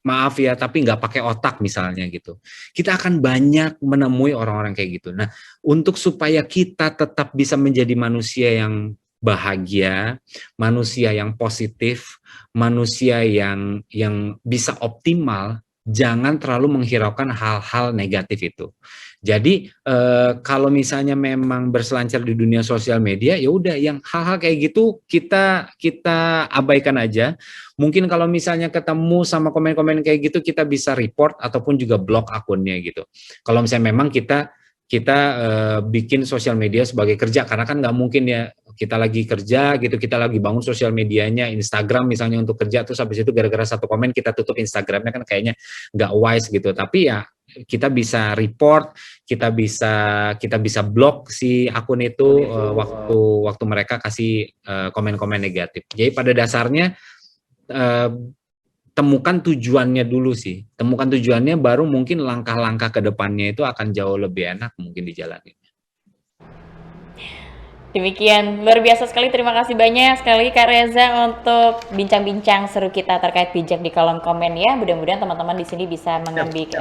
maaf ya tapi nggak pakai otak misalnya gitu. Kita akan banyak menemui orang-orang kayak gitu. Nah, untuk supaya kita tetap bisa menjadi manusia yang bahagia, manusia yang positif, manusia yang bisa optimal, jangan terlalu menghiraukan hal-hal negatif itu. Jadi kalau misalnya memang berselancar di dunia sosial media, ya udah yang hal-hal kayak gitu kita abaikan aja. Mungkin kalau misalnya ketemu sama komen-komen kayak gitu kita bisa report ataupun juga block akunnya gitu. Kalau misalnya memang kita bikin sosial media sebagai kerja, karena kan nggak mungkin ya kita lagi kerja gitu, kita lagi bangun sosial medianya, Instagram misalnya untuk kerja, terus habis itu gara-gara satu komen kita tutup Instagramnya, kan kayaknya nggak wise gitu. Tapi ya kita bisa report, kita bisa block si akun itu waktu mereka kasih komen-komen negatif. Jadi pada dasarnya temukan tujuannya dulu sih. Temukan tujuannya, baru mungkin langkah-langkah ke depannya itu akan jauh lebih enak mungkin dijalani. Demikian, luar biasa sekali. Terima kasih banyak sekali lagi Kak Reza untuk bincang-bincang seru kita terkait bijak di kolom komen ya. Mudah-mudahan teman-teman di sini bisa mengambil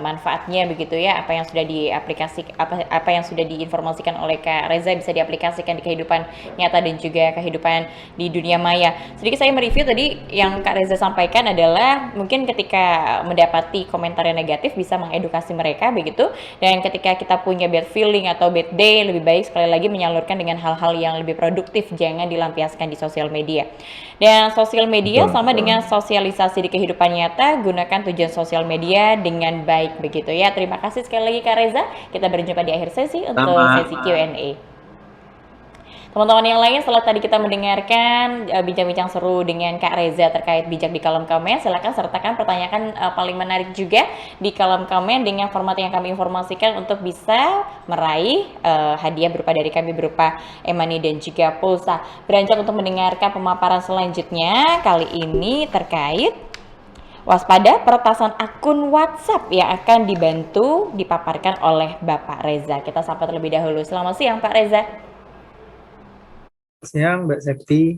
manfaatnya begitu ya. Apa yang sudah apa yang sudah diinformasikan oleh Kak Reza bisa diaplikasikan di kehidupan nyata dan juga kehidupan di dunia maya. Sedikit saya mereview tadi yang Kak Reza sampaikan adalah mungkin ketika mendapati komentar yang negatif bisa mengedukasi mereka begitu. Dan ketika kita punya bad feeling atau bad day, lebih baik sekali lagi menyalurkan dengan hal-hal yang lebih produktif, jangan dilampiaskan di sosial media. Dan sosial media sama dengan sosialisasi di kehidupan nyata, gunakan tujuan sosial media dengan baik begitu ya. Terima kasih sekali lagi Kak Reza. Kita berjumpa di akhir sesi untuk sesi Q&A. Teman-teman yang lain, setelah tadi kita mendengarkan bincang-bincang seru dengan Kak Reza terkait bijak di kolom komen, silakan sertakan pertanyaan paling menarik juga di kolom komen dengan format yang kami informasikan untuk bisa meraih hadiah berupa dari kami berupa e-money dan juga pulsa. Beranjak untuk mendengarkan pemaparan selanjutnya, kali ini terkait waspada peretasan akun WhatsApp yang akan dibantu dipaparkan oleh Bapak Reza. Kita sapa terlebih dahulu. Selamat siang Pak Reza. Siang Mbak Septi.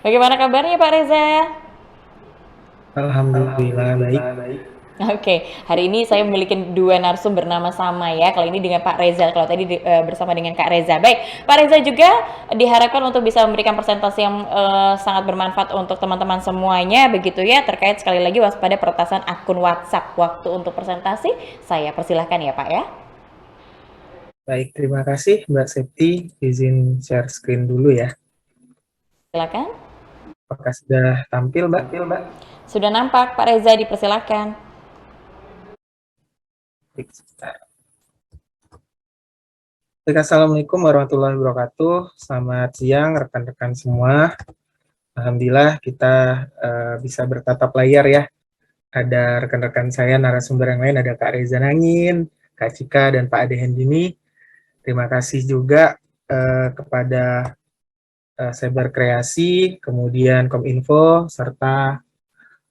Bagaimana kabarnya Pak Reza? Alhamdulillah baik. Oke, hari ini saya memiliki dua narsum bernama sama ya. Kali ini dengan Pak Reza, kalau tadi bersama dengan Kak Reza. Baik, Pak Reza juga diharapkan untuk bisa memberikan presentasi yang sangat bermanfaat untuk teman-teman semuanya begitu ya, terkait sekali lagi waspada peretasan akun WhatsApp. Waktu untuk presentasi saya persilahkan ya Pak ya. Baik, terima kasih Mbak Septi. Izin share screen dulu ya. Silakan. Apakah sudah tampil Mbak? Sudah nampak Pak Reza, dipersilakan. Baik, Assalamualaikum warahmatullahi wabarakatuh. Selamat siang rekan-rekan semua. Alhamdulillah kita bisa bertatap layar ya. Ada rekan-rekan saya narasumber yang lain, ada Kak Reza Nangin, Kak Cika, dan Pak Ade Hendini. Terima kasih juga kepada Cyber Kreasi, kemudian Kominfo, serta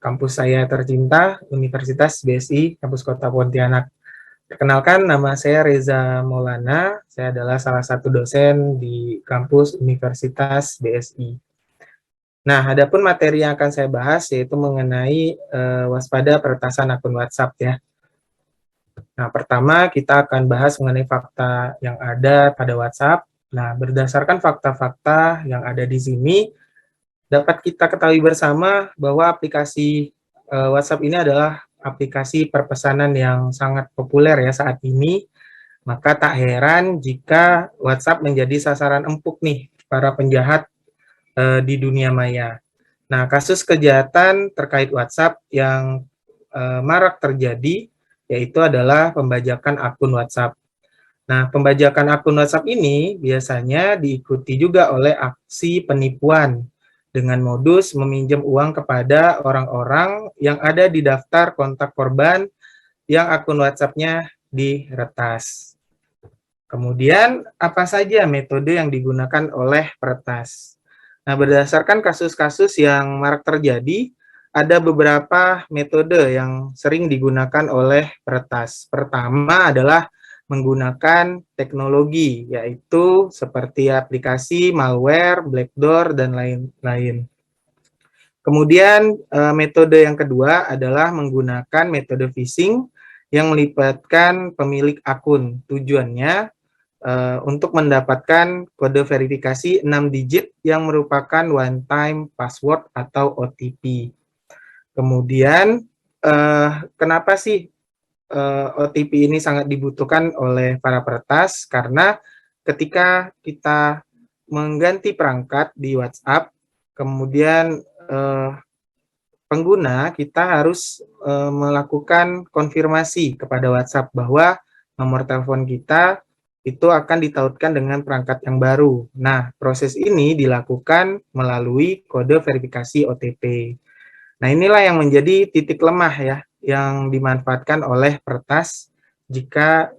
kampus saya tercinta, Universitas BSI, Kampus Kota Pontianak. Perkenalkan, nama saya Reza Maulana, saya adalah salah satu dosen di kampus Universitas BSI. Nah, adapun materi yang akan saya bahas yaitu mengenai waspada peretasan akun WhatsApp ya. Nah, pertama kita akan bahas mengenai fakta yang ada pada WhatsApp. Nah, berdasarkan fakta-fakta yang ada di sini, dapat kita ketahui bersama bahwa aplikasi WhatsApp ini adalah aplikasi perpesanan yang sangat populer ya saat ini. Maka tak heran jika WhatsApp menjadi sasaran empuk nih para penjahat di dunia maya. Nah, kasus kejahatan terkait WhatsApp yang marak terjadi yaitu adalah pembajakan akun WhatsApp. Nah, pembajakan akun WhatsApp ini biasanya diikuti juga oleh aksi penipuan dengan modus meminjam uang kepada orang-orang yang ada di daftar kontak korban yang akun WhatsApp-nya diretas. Kemudian, apa saja metode yang digunakan oleh peretas? Nah, berdasarkan kasus-kasus yang marak terjadi, ada beberapa metode yang sering digunakan oleh peretas. Pertama adalah menggunakan teknologi, yaitu seperti aplikasi, malware, backdoor, dan lain-lain. Kemudian metode yang kedua adalah menggunakan metode phishing yang melibatkan pemilik akun. Tujuannya untuk mendapatkan kode verifikasi 6 digit yang merupakan one time password atau OTP. Kemudian kenapa sih OTP ini sangat dibutuhkan oleh para peretas? Karena ketika kita mengganti perangkat di WhatsApp, kemudian pengguna kita harus melakukan konfirmasi kepada WhatsApp bahwa nomor telepon kita itu akan ditautkan dengan perangkat yang baru. Nah, proses ini dilakukan melalui kode verifikasi OTP. Nah, inilah yang menjadi titik lemah ya, yang dimanfaatkan oleh peretas jika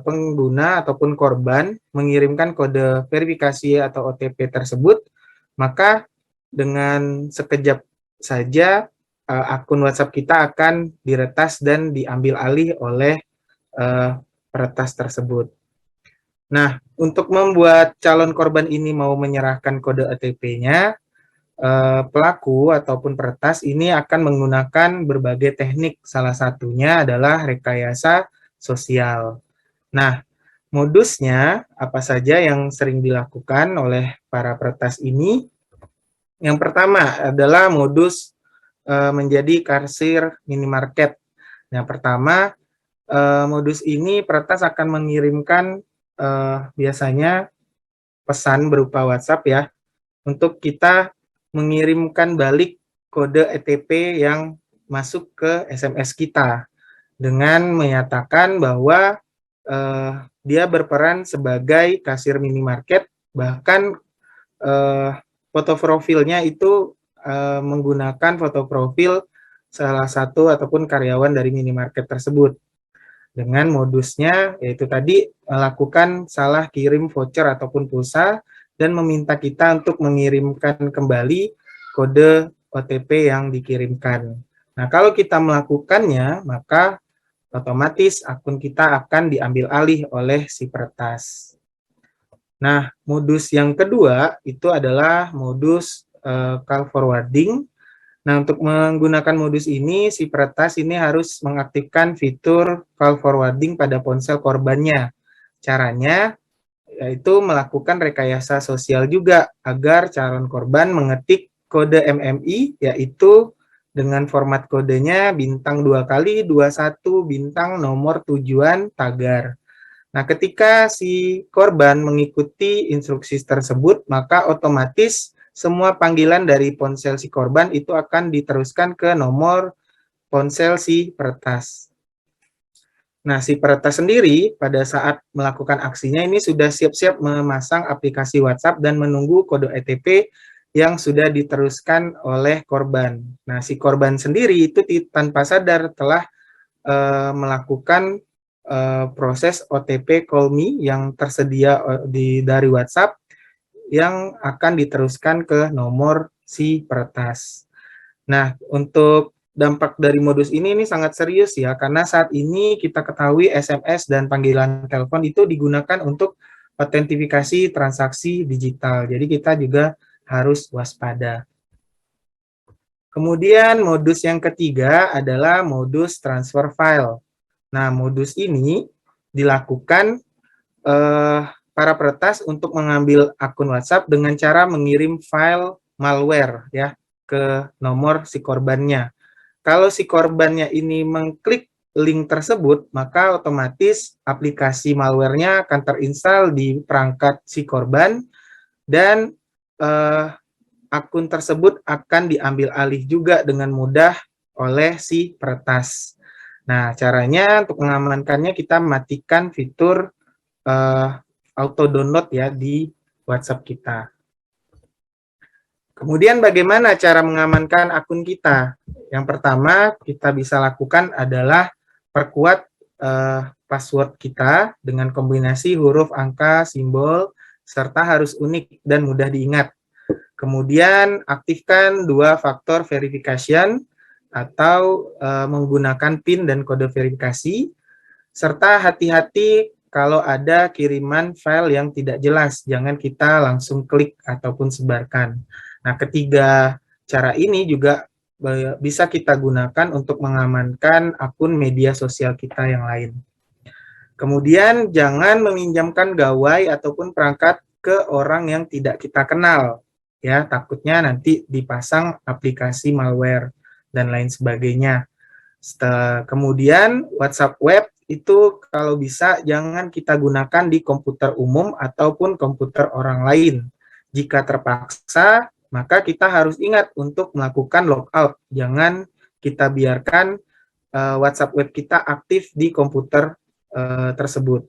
pengguna ataupun korban mengirimkan kode verifikasi atau OTP tersebut, maka dengan sekejap saja akun WhatsApp kita akan diretas dan diambil alih oleh peretas tersebut. Nah, untuk membuat calon korban ini mau menyerahkan kode OTP-nya, pelaku ataupun peretas ini akan menggunakan berbagai teknik. Salah satunya adalah rekayasa sosial. Nah, modusnya apa saja yang sering dilakukan oleh para peretas ini? Yang pertama adalah modus menjadi kasir minimarket. Yang pertama, modus ini peretas akan mengirimkan biasanya pesan berupa WhatsApp ya, untuk kita mengirimkan balik kode OTP yang masuk ke SMS kita dengan menyatakan bahwa dia berperan sebagai kasir minimarket, bahkan foto profilnya itu menggunakan foto profil salah satu ataupun karyawan dari minimarket tersebut. Dengan modusnya yaitu tadi melakukan salah kirim voucher ataupun pulsa dan meminta kita untuk mengirimkan kembali kode OTP yang dikirimkan. Nah, kalau kita melakukannya, maka otomatis akun kita akan diambil alih oleh si peretas. Nah, modus yang kedua itu adalah modus call forwarding. Nah, untuk menggunakan modus ini, si peretas ini harus mengaktifkan fitur call forwarding pada ponsel korbannya. Caranya yaitu melakukan rekayasa sosial juga agar calon korban mengetik kode MMI, yaitu dengan format kodenya bintang 2 kali 21 bintang nomor tujuan tagar. Nah, ketika si korban mengikuti instruksi tersebut, maka otomatis semua panggilan dari ponsel si korban itu akan diteruskan ke nomor ponsel si peretas. Nah, si peretas sendiri pada saat melakukan aksinya ini sudah siap-siap memasang aplikasi WhatsApp dan menunggu kode OTP yang sudah diteruskan oleh korban. Nah, si korban sendiri itu tanpa sadar telah melakukan proses OTP call me yang tersedia dari WhatsApp yang akan diteruskan ke nomor si peretas. Nah, untuk dampak dari modus ini sangat serius ya, karena saat ini kita ketahui SMS dan panggilan telepon itu digunakan untuk autentifikasi transaksi digital. Jadi kita juga harus waspada. Kemudian modus yang ketiga adalah modus transfer file. Nah, modus ini dilakukan para peretas untuk mengambil akun WhatsApp dengan cara mengirim file malware ya ke nomor si korbannya. Kalau si korbannya ini mengklik link tersebut, maka otomatis aplikasi malware-nya akan terinstall di perangkat si korban dan akun tersebut akan diambil alih juga dengan mudah oleh si peretas. Nah, caranya untuk mengamankannya kita matikan fitur auto download ya di WhatsApp kita. Kemudian bagaimana cara mengamankan akun kita? Yang pertama kita bisa lakukan adalah perkuat password kita dengan kombinasi huruf, angka, simbol, serta harus unik dan mudah diingat. Kemudian aktifkan 2 faktor verification atau menggunakan PIN dan kode verifikasi, serta hati-hati kalau ada kiriman file yang tidak jelas, jangan kita langsung klik ataupun sebarkan. Nah, ketiga cara ini juga bisa kita gunakan untuk mengamankan akun media sosial kita yang lain. Kemudian jangan meminjamkan gawai ataupun perangkat ke orang yang tidak kita kenal. Ya, takutnya nanti dipasang aplikasi malware dan lain sebagainya. Kemudian WhatsApp web itu kalau bisa jangan kita gunakan di komputer umum ataupun komputer orang lain. Jika terpaksa, maka kita harus ingat untuk melakukan logout. Jangan kita biarkan WhatsApp web kita aktif di komputer tersebut.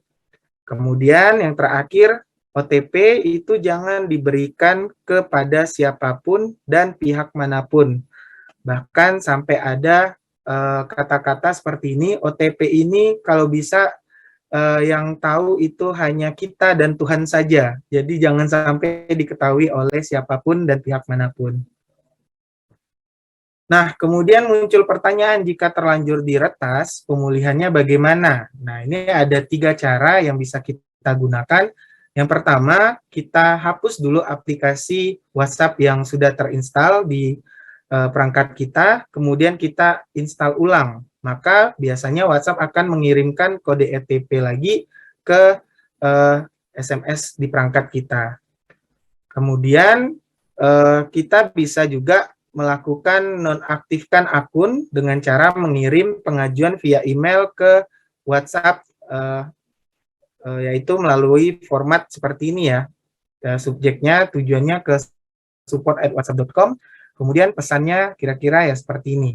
Kemudian yang terakhir, OTP itu jangan diberikan kepada siapapun dan pihak manapun. Bahkan sampai ada kata-kata seperti ini, OTP ini kalau bisa yang tahu itu hanya kita dan Tuhan saja. Jadi jangan sampai diketahui oleh siapapun dan pihak manapun. Nah, kemudian muncul pertanyaan, jika terlanjur diretas, pemulihannya bagaimana? Nah, ini ada 3 cara yang bisa kita gunakan. Yang pertama, kita hapus dulu aplikasi WhatsApp yang sudah terinstall di perangkat kita, kemudian kita install ulang. Maka biasanya WhatsApp akan mengirimkan kode OTP lagi ke SMS di perangkat kita. Kemudian kita bisa juga melakukan nonaktifkan akun dengan cara mengirim pengajuan via email ke WhatsApp, yaitu melalui format seperti ini ya. Subjeknya tujuannya ke support@whatsapp.com, kemudian pesannya kira-kira ya seperti ini.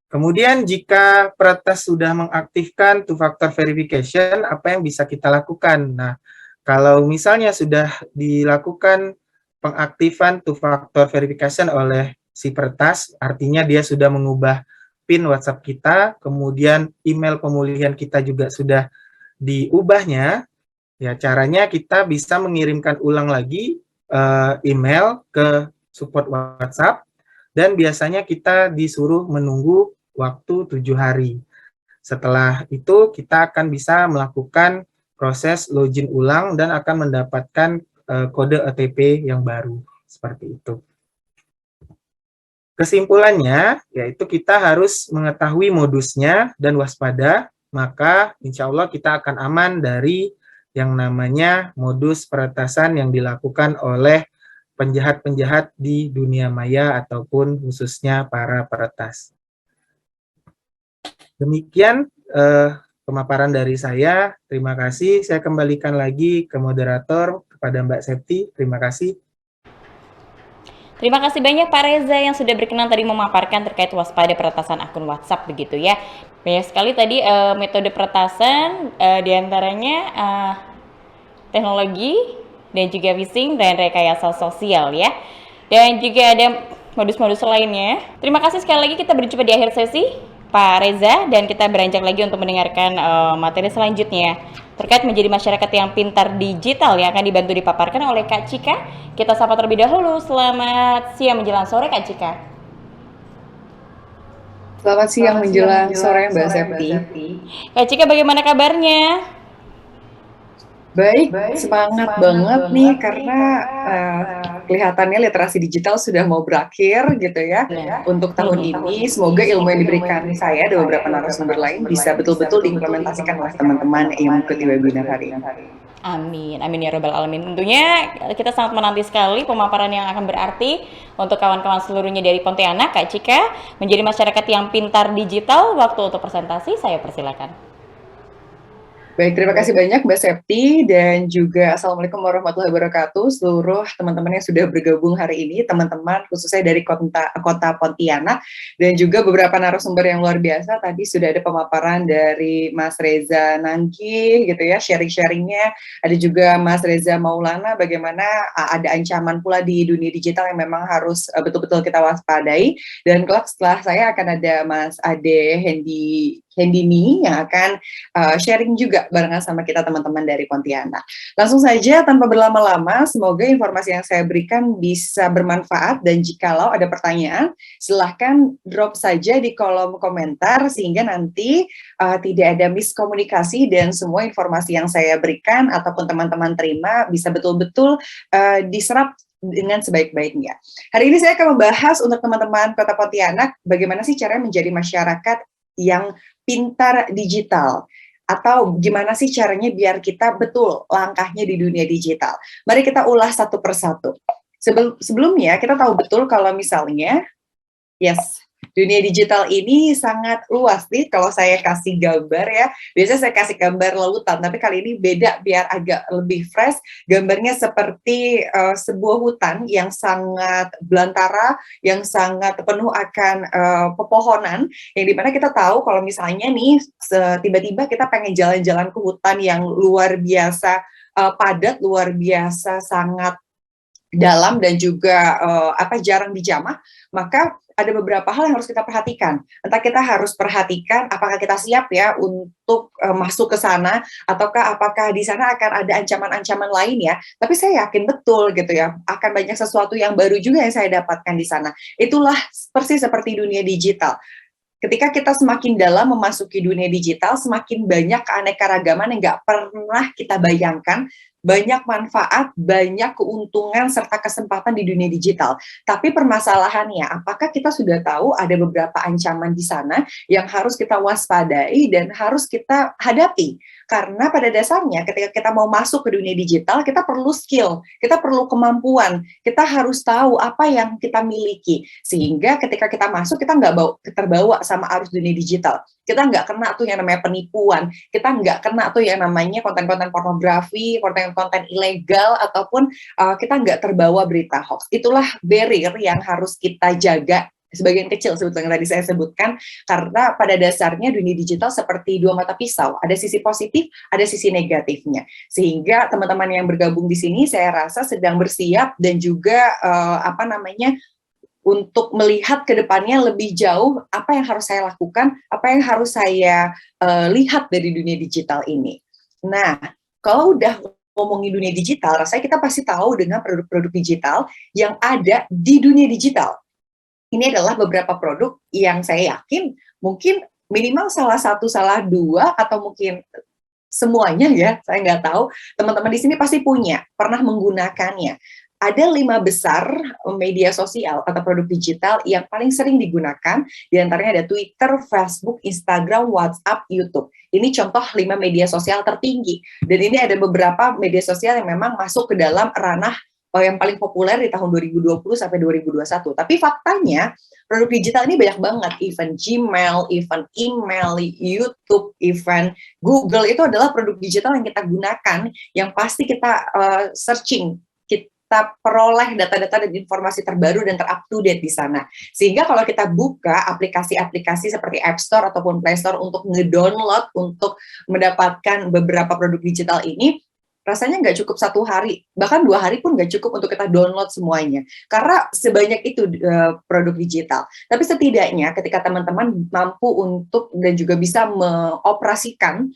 Kemudian jika peretas sudah mengaktifkan two-factor verification, apa yang bisa kita lakukan? Nah, kalau misalnya sudah dilakukan pengaktifan two-factor verification oleh si peretas, artinya dia sudah mengubah PIN WhatsApp kita, kemudian email pemulihan kita juga sudah diubahnya, ya caranya kita bisa mengirimkan ulang lagi email ke support WhatsApp, dan biasanya kita disuruh menunggu waktu 7 hari. Setelah itu kita akan bisa melakukan proses login ulang dan akan mendapatkan kode OTP yang baru. Seperti itu. Kesimpulannya, yaitu kita harus mengetahui modusnya dan waspada, maka insya Allah kita akan aman dari yang namanya modus peretasan yang dilakukan oleh penjahat-penjahat di dunia maya ataupun khususnya para peretas. Demikian pemaparan dari saya. Terima kasih. Saya kembalikan lagi ke moderator, kepada Mbak Septi. Terima kasih. Terima kasih banyak Pak Reza yang sudah berkenan tadi memaparkan terkait waspada peretasan akun WhatsApp begitu ya. Banyak sekali tadi metode peretasan, diantaranya teknologi dan juga phishing dan rekayasa sosial ya. Dan juga ada modus-modus lainnya. Terima kasih sekali lagi, kita berjumpa di akhir sesi Pak Reza, dan kita beranjak lagi untuk mendengarkan materi selanjutnya terkait menjadi masyarakat yang pintar digital yang akan dibantu dipaparkan oleh Kak Cika. Kita sapa terlebih dahulu. Selamat siang menjelang sore Kak Cika. Selamat siang menjelang sore Mbak Septi. Kak Cika, bagaimana kabarnya? Baik, semangat banget nih karena kelihatannya literasi digital sudah mau berakhir gitu ya. Untuk tahun ini semoga ilmu yang diberikan saya dan beberapa narasumber lain bisa betul-betul diimplementasikan oleh teman-teman yang mengikuti webinar hari ini. Amin, amin ya robbal alamin. Tentunya kita sangat menanti sekali pemaparan yang akan berarti untuk kawan-kawan seluruhnya dari Pontianak. Kak Cika, menjadi masyarakat yang pintar digital. Waktu untuk presentasi saya persilakan. Baik, terima kasih banyak Mbak Septi dan juga Assalamualaikum warahmatullahi wabarakatuh seluruh teman-teman yang sudah bergabung hari ini, teman-teman khususnya dari kota Pontianak dan juga beberapa narasumber yang luar biasa. Tadi sudah ada pemaparan dari Mas Reza Nangki gitu ya, sharing-sharingnya. Ada juga Mas Reza Maulana bagaimana ada ancaman pula di dunia digital yang memang harus betul-betul kita waspadai. Dan kelak setelah saya akan ada Mas Ade Hendini yang akan sharing juga barengan sama kita teman-teman dari Pontianak. Langsung saja tanpa berlama-lama, semoga informasi yang saya berikan bisa bermanfaat dan jikalau ada pertanyaan, silahkan drop saja di kolom komentar sehingga nanti tidak ada miskomunikasi dan semua informasi yang saya berikan ataupun teman-teman terima bisa betul-betul diserap dengan sebaik-baiknya. Hari ini saya akan membahas untuk teman-teman Kota Pontianak bagaimana sih caranya menjadi masyarakat yang pintar digital atau gimana sih caranya biar kita betul langkahnya di dunia digital. Mari kita ulas satu persatu. Sebelumnya kita tahu betul kalau misalnya dunia digital ini sangat luas nih. Kalau saya kasih gambar ya, biasanya saya kasih gambar lautan, tapi kali ini beda biar agak lebih fresh. Gambarnya seperti sebuah hutan yang sangat belantara, yang sangat penuh akan pepohonan, yang dimana kita tahu kalau misalnya nih tiba-tiba kita pengen jalan-jalan ke hutan yang luar biasa padat, luar biasa sangat dalam dan juga jarang dijamah, maka ada beberapa hal yang harus kita perhatikan. Entah kita harus perhatikan apakah kita siap ya untuk masuk ke sana, ataukah apakah di sana akan ada ancaman-ancaman lain ya. Tapi saya yakin betul gitu ya, akan banyak sesuatu yang baru juga yang saya dapatkan di sana. Itulah persis seperti dunia digital. Ketika kita semakin dalam memasuki dunia digital, semakin banyak keanekaragaman yang nggak pernah kita bayangkan, banyak manfaat, banyak keuntungan, serta kesempatan di dunia digital. Tapi permasalahannya, apakah kita sudah tahu ada beberapa ancaman di sana yang harus kita waspadai dan harus kita hadapi? Karena pada dasarnya ketika kita mau masuk ke dunia digital, kita perlu skill, kita perlu kemampuan, kita harus tahu apa yang kita miliki. Sehingga ketika kita masuk, kita nggak terbawa sama arus dunia digital. Kita nggak kena tuh yang namanya penipuan, kita nggak kena tuh yang namanya konten-konten pornografi, konten-konten ilegal, ataupun kita nggak terbawa berita hoax. Itulah barrier yang harus kita jaga, sebagian kecil sebetulnya tadi saya sebutkan, karena pada dasarnya dunia digital seperti dua mata pisau, ada sisi positif, ada sisi negatifnya. Sehingga teman-teman yang bergabung di sini saya rasa sedang bersiap dan juga untuk melihat ke depannya lebih jauh apa yang harus saya lakukan, apa yang harus saya lihat dari dunia digital ini. Nah, kalau udah ngomongin dunia digital, rasanya kita pasti tahu dengan produk-produk digital yang ada di dunia digital. Ini adalah beberapa produk yang saya yakin mungkin minimal salah satu, salah dua, atau mungkin semuanya ya, saya nggak tahu, teman-teman di sini pasti pernah menggunakannya. Ada 5 besar media sosial atau produk digital yang paling sering digunakan, diantaranya ada Twitter, Facebook, Instagram, WhatsApp, YouTube. Ini contoh 5 media sosial tertinggi, dan ini ada beberapa media sosial yang memang masuk ke dalam ranah yang paling populer di tahun 2020 sampai 2021. Tapi faktanya, produk digital ini banyak banget, event Gmail, event email, YouTube, event Google, itu adalah produk digital yang kita gunakan, yang pasti kita searching, kita peroleh data-data dan informasi terbaru dan ter-up-to-date di sana. Sehingga kalau kita buka aplikasi-aplikasi seperti App Store ataupun Play Store untuk nge-download, untuk mendapatkan beberapa produk digital ini, rasanya nggak cukup 1 hari, bahkan 2 hari pun nggak cukup untuk kita download semuanya. Karena sebanyak itu produk digital. Tapi setidaknya ketika teman-teman mampu untuk dan juga bisa mengoperasikan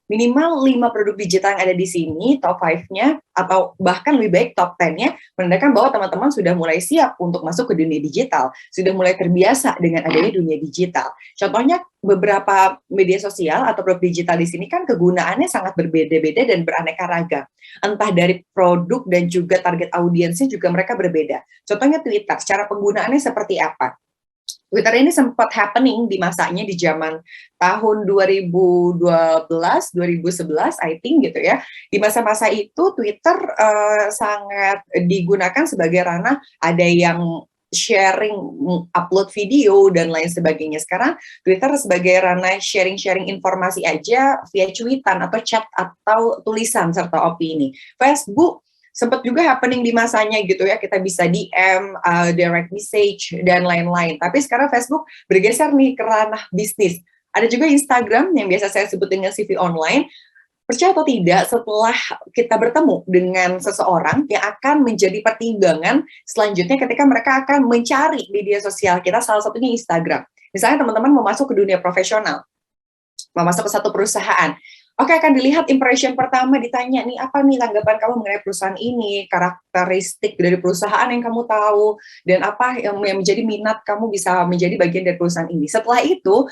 minimal 5 produk digital yang ada di sini, top 5-nya, atau bahkan lebih baik top 10-nya, menandakan bahwa teman-teman sudah mulai siap untuk masuk ke dunia digital, sudah mulai terbiasa dengan adanya dunia digital. Contohnya, beberapa media sosial atau produk digital di sini kan kegunaannya sangat berbeda-beda dan beraneka ragam. Entah dari produk dan juga target audiensnya juga mereka berbeda. Contohnya Twitter, cara penggunaannya seperti apa? Twitter ini sempat happening di masanya di zaman tahun 2012, 2011, I think gitu ya. Di masa-masa itu Twitter sangat digunakan sebagai ranah, ada yang sharing, upload video dan lain sebagainya. Sekarang Twitter sebagai ranah sharing-sharing informasi aja via cuitan atau chat atau tulisan serta opini. Facebook sempat juga happening di masanya gitu ya, kita bisa DM, direct message dan lain-lain. Tapi sekarang Facebook bergeser nih ke ranah bisnis. Ada juga Instagram yang biasa saya sebut dengan CV online. Percaya atau tidak, setelah kita bertemu dengan seseorang yang akan menjadi pertimbangan selanjutnya ketika mereka akan mencari media sosial kita, salah satunya Instagram. Misalnya teman-teman mau masuk ke dunia profesional, mau masuk ke satu perusahaan, oke, akan dilihat impression pertama, ditanya nih, apa nih tanggapan kamu mengenai perusahaan ini, karakteristik dari perusahaan yang kamu tahu, dan apa yang menjadi minat kamu bisa menjadi bagian dari perusahaan ini. Setelah itu,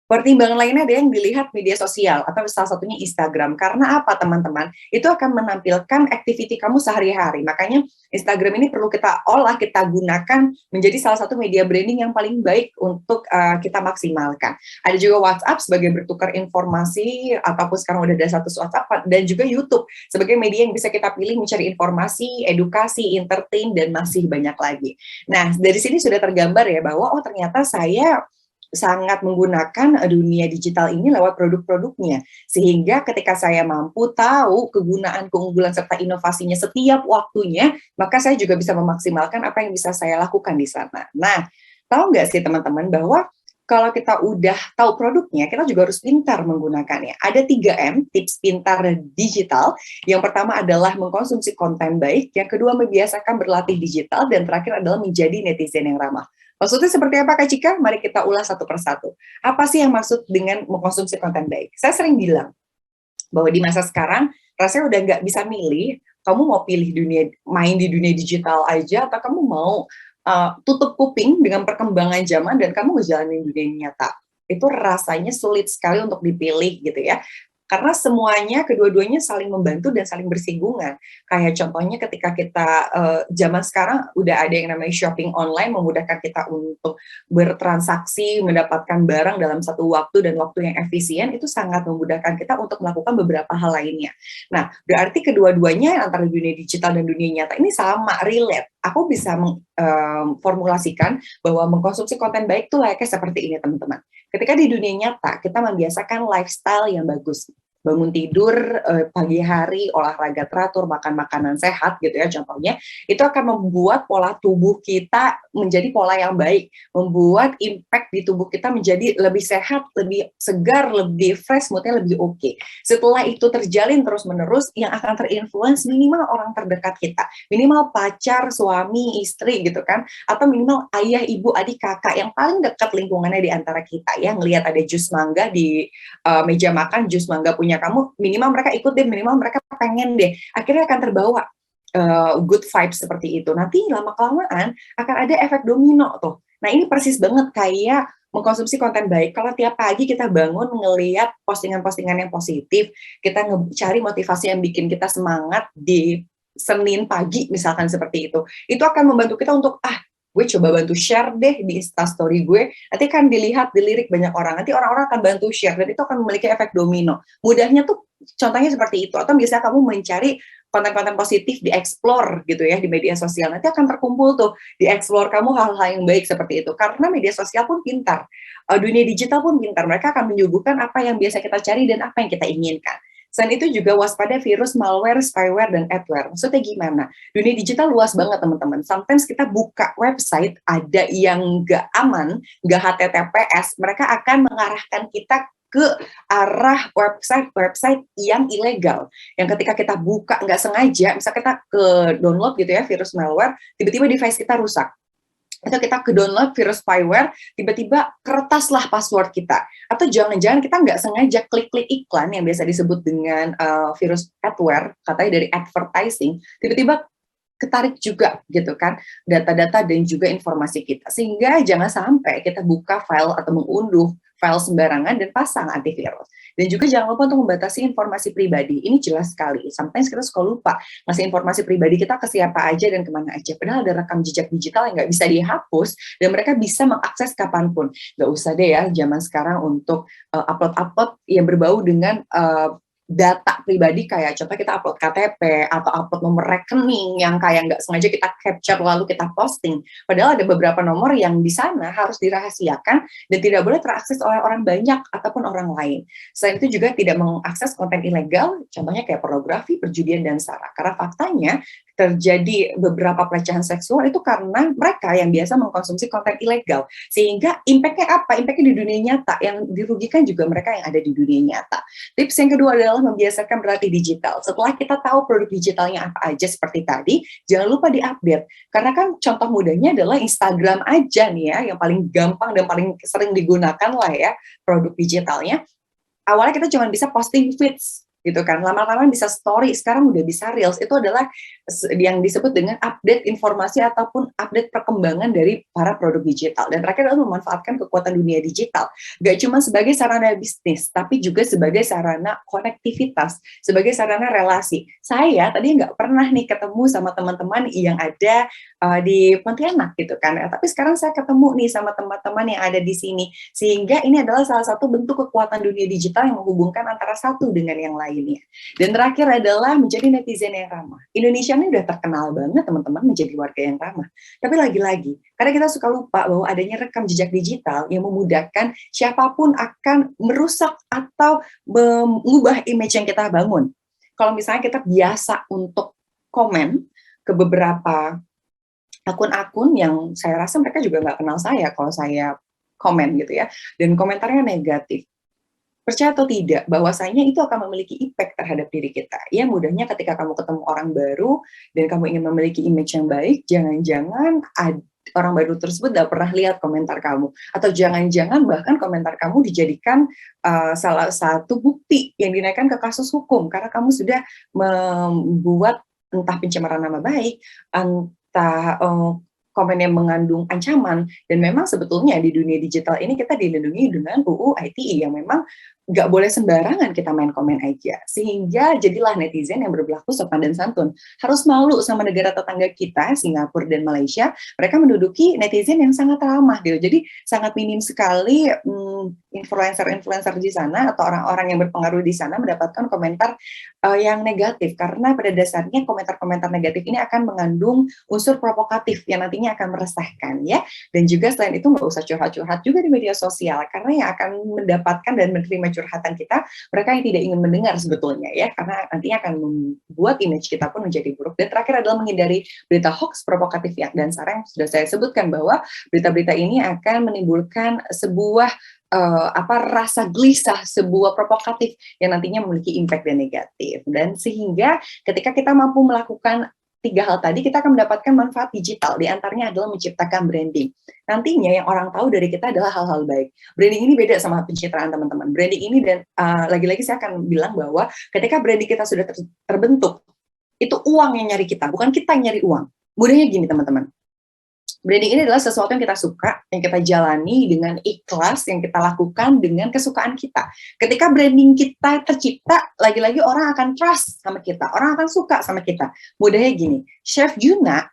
pertimbangan lainnya ada yang dilihat media sosial atau salah satunya Instagram. Karena apa teman-teman? Itu akan menampilkan activity kamu sehari-hari. Makanya Instagram ini perlu kita olah, kita gunakan menjadi salah satu media branding yang paling baik untuk kita maksimalkan. Ada juga WhatsApp sebagai bertukar informasi, ataupun sekarang udah ada status WhatsApp, dan juga YouTube sebagai media yang bisa kita pilih mencari informasi, edukasi, entertain, dan masih banyak lagi. Nah, dari sini sudah tergambar ya bahwa oh ternyata saya sangat menggunakan dunia digital ini lewat produk-produknya, sehingga ketika saya mampu tahu kegunaan, keunggulan, serta inovasinya setiap waktunya, maka saya juga bisa memaksimalkan apa yang bisa saya lakukan di sana. Nah, tahu nggak sih teman-teman bahwa kalau kita udah tahu produknya, kita juga harus pintar menggunakannya. Ada 3M, tips pintar digital. Yang pertama adalah mengkonsumsi konten baik, yang kedua membiasakan berlatih digital, dan terakhir adalah menjadi netizen yang ramah. Maksudnya seperti apa Kak Cika? Mari kita ulas satu persatu. Apa sih yang maksud dengan mengkonsumsi konten baik? Saya sering bilang bahwa di masa sekarang, rasanya udah nggak bisa milih, kamu mau pilih main di dunia digital aja, atau kamu mau tutup kuping dengan perkembangan zaman dan kamu ngejalanin dunia nyata. Itu rasanya sulit sekali untuk dipilih gitu ya. Karena semuanya, kedua-duanya saling membantu dan saling bersinggungan. Kayak contohnya ketika kita, zaman sekarang udah ada yang namanya shopping online, memudahkan kita untuk bertransaksi, mendapatkan barang dalam satu waktu dan waktu yang efisien, itu sangat memudahkan kita untuk melakukan beberapa hal lainnya. Nah, berarti kedua-duanya antara dunia digital dan dunia nyata ini sama, relate. Aku bisa formulasikan bahwa mengkonsumsi konten baik itu layaknya seperti ini teman-teman. Ketika di dunia nyata, kita membiasakan lifestyle yang bagus. Bangun tidur pagi hari, olahraga teratur, makan makanan sehat gitu ya contohnya, itu akan membuat pola tubuh kita menjadi pola yang baik, membuat impact di tubuh kita menjadi lebih sehat, lebih segar, lebih fresh, moodnya lebih oke. Setelah itu terjalin terus-menerus, yang akan terinfluence minimal orang terdekat kita, minimal pacar, suami, istri gitu kan, atau minimal ayah, ibu, adik, kakak yang paling dekat lingkungannya di antara kita ya, ngelihat ada jus mangga di meja makan, jus mangga punya kamu, minimal mereka ikut deh, minimal mereka pengen deh, akhirnya akan terbawa good vibes seperti itu. Nanti lama-kelamaan akan ada efek domino tuh. Nah ini persis banget kayak mengkonsumsi konten baik. Kalau tiap pagi kita bangun ngelihat postingan-postingan yang positif, kita cari motivasi yang bikin kita semangat di Senin pagi misalkan seperti itu akan membantu kita untuk gue coba bantu share deh di Instastory gue, nanti kan dilirik banyak orang, nanti orang-orang akan bantu share, dan itu akan memiliki efek domino. Mudahnya tuh contohnya seperti itu, atau biasanya kamu mencari konten-konten positif di explore gitu ya, di media sosial, nanti akan terkumpul tuh, di explore kamu hal-hal yang baik seperti itu, karena media sosial pun pintar, dunia digital pun pintar, mereka akan menyuguhkan apa yang biasa kita cari dan apa yang kita inginkan. Selain itu juga waspada virus, malware, spyware, dan adware. Maksudnya gimana? Dunia digital luas banget teman-teman. Sometimes kita buka website, ada yang nggak aman, nggak HTTPS, mereka akan mengarahkan kita ke arah website yang ilegal. Yang ketika kita buka nggak sengaja, misalnya kita ke download gitu ya, virus malware, tiba-tiba device kita rusak. Atau kita ke download virus spyware, tiba-tiba keretaslah password kita. Atau jangan-jangan kita nggak sengaja klik-klik iklan yang biasa disebut dengan virus adware, katanya dari advertising, tiba-tiba ketarik juga gitu kan data-data dan juga informasi kita. Sehingga jangan sampai kita buka file atau mengunduh file sembarangan dan pasang antivirus. Dan juga jangan lupa untuk membatasi informasi pribadi. Ini jelas sekali. Sometimes kita suka lupa ngasih informasi pribadi kita ke siapa aja dan kemana aja. Padahal ada rekam jejak digital yang nggak bisa dihapus dan mereka bisa mengakses kapanpun. Nggak usah deh ya zaman sekarang untuk upload-upload yang berbau dengan data pribadi kayak contoh kita upload KTP atau upload nomor rekening yang kayak nggak sengaja kita capture lalu kita posting. Padahal ada beberapa nomor yang di sana harus dirahasiakan dan tidak boleh terakses oleh orang banyak ataupun orang lain. Selain itu juga tidak mengakses konten ilegal, contohnya kayak pornografi, perjudian, dan sara. Karena faktanya terjadi beberapa pelecehan seksual itu karena mereka yang biasa mengkonsumsi konten ilegal. Sehingga impact-nya apa? Impact-nya di dunia nyata. Yang dirugikan juga mereka yang ada di dunia nyata. Tips yang kedua adalah membiasakan berlatih digital. Setelah kita tahu produk digitalnya apa aja seperti tadi, jangan lupa diupdate. Karena kan contoh mudahnya adalah Instagram aja nih ya, yang paling gampang dan paling sering digunakan lah ya produk digitalnya. Awalnya kita cuma bisa posting feeds, gitu kan, lama-lama bisa story, sekarang udah bisa reels. Itu adalah yang disebut dengan update informasi ataupun update perkembangan dari para produk digital. Dan terakhir adalah memanfaatkan kekuatan dunia digital, gak cuma sebagai sarana bisnis, tapi juga sebagai sarana konektivitas, sebagai sarana relasi. Saya tadi nggak pernah nih ketemu sama teman-teman yang ada di Pontianak gitu kan, tapi sekarang saya ketemu nih sama teman-teman yang ada di sini, sehingga ini adalah salah satu bentuk kekuatan dunia digital yang menghubungkan antara satu dengan yang lain. Dan terakhir adalah menjadi netizen yang ramah. Indonesia ini udah terkenal banget teman-teman menjadi warga yang ramah. Tapi lagi-lagi, karena kita suka lupa bahwa adanya rekam jejak digital yang memudahkan siapapun akan merusak atau mengubah image yang kita bangun. Kalau misalnya kita biasa untuk komen ke beberapa akun-akun yang saya rasa mereka juga nggak kenal saya kalau saya komen gitu ya, dan komentarnya negatif. Percaya atau tidak, bahwasanya itu akan memiliki impact terhadap diri kita. Ya, mudahnya ketika kamu ketemu orang baru dan kamu ingin memiliki image yang baik, jangan-jangan orang baru tersebut tidak pernah lihat komentar kamu. Atau jangan-jangan bahkan komentar kamu dijadikan salah satu bukti yang dinaikkan ke kasus hukum, karena kamu sudah membuat entah pencemaran nama baik, entah komen yang mengandung ancaman. Dan memang sebetulnya di dunia digital ini kita dilindungi dengan UU ITE yang memang nggak boleh sembarangan kita main komen aja. Sehingga jadilah netizen yang berlaku sopan dan santun. Harus malu sama negara tetangga kita, Singapura dan Malaysia, mereka menduduki netizen yang sangat ramah gitu. Jadi sangat minim sekali influencer-influencer di sana atau orang-orang yang berpengaruh di sana mendapatkan komentar yang negatif. Karena pada dasarnya komentar-komentar negatif ini akan mengandung unsur provokatif yang nantinya akan meresahkan ya. Dan juga selain itu nggak usah curhat-curhat juga di media sosial, karena yang akan mendapatkan dan menerima curhatan kita, mereka yang tidak ingin mendengar sebetulnya ya, karena nantinya akan membuat image kita pun menjadi buruk. Dan terakhir adalah menghindari berita hoax, provokatif ya, dan sarang sudah saya sebutkan bahwa berita-berita ini akan menimbulkan sebuah rasa gelisah, sebuah provokatif yang nantinya memiliki impact dan negatif. Dan sehingga ketika kita mampu melakukan 3 hal tadi, kita akan mendapatkan manfaat digital. Di antaranya adalah menciptakan branding. Nantinya yang orang tahu dari kita adalah hal-hal baik. Branding ini beda sama pencitraan teman-teman. Branding ini, dan lagi-lagi saya akan bilang bahwa ketika branding kita sudah terbentuk, itu uang yang nyari kita, bukan kita yang nyari uang. Mudahnya gini teman-teman. Branding ini adalah sesuatu yang kita suka, yang kita jalani dengan ikhlas, yang kita lakukan dengan kesukaan kita. Ketika branding kita tercipta, lagi-lagi orang akan trust sama kita, orang akan suka sama kita. Mudahnya gini, Chef Juna,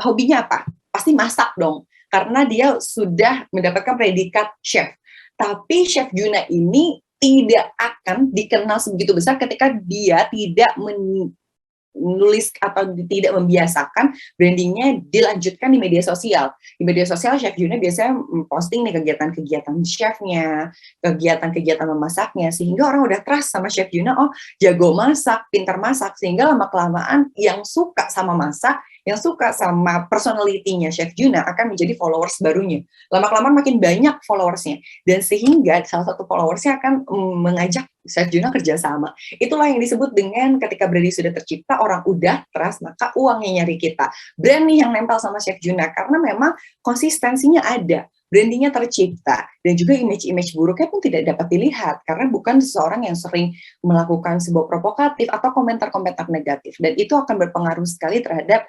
hobinya apa? Pasti masak dong, karena dia sudah mendapatkan predikat chef. Tapi Chef Juna ini tidak akan dikenal sebegitu besar ketika dia tidak menulis atau tidak membiasakan brandingnya dilanjutkan di media sosial. Di media sosial Chef Juna biasanya posting nih kegiatan-kegiatan chefnya, kegiatan-kegiatan memasaknya, sehingga orang udah trust sama Chef Juna, oh jago masak, pintar masak, sehingga lama-kelamaan yang suka sama masak, yang suka sama personality-nya Chef Juna akan menjadi followers barunya. Lama-kelamaan makin banyak followersnya, dan sehingga salah satu followersnya akan mengajak Chef Juna kerjasama. Itulah yang disebut dengan ketika branding sudah tercipta, orang udah trust, maka uang yang nyari kita. Brand nih yang nempel sama Chef Juna, karena memang konsistensinya ada. Brandingnya tercipta, dan juga image-image buruknya pun tidak dapat dilihat, karena bukan seseorang yang sering melakukan sebuah provokatif atau komentar-komentar negatif, dan itu akan berpengaruh sekali terhadap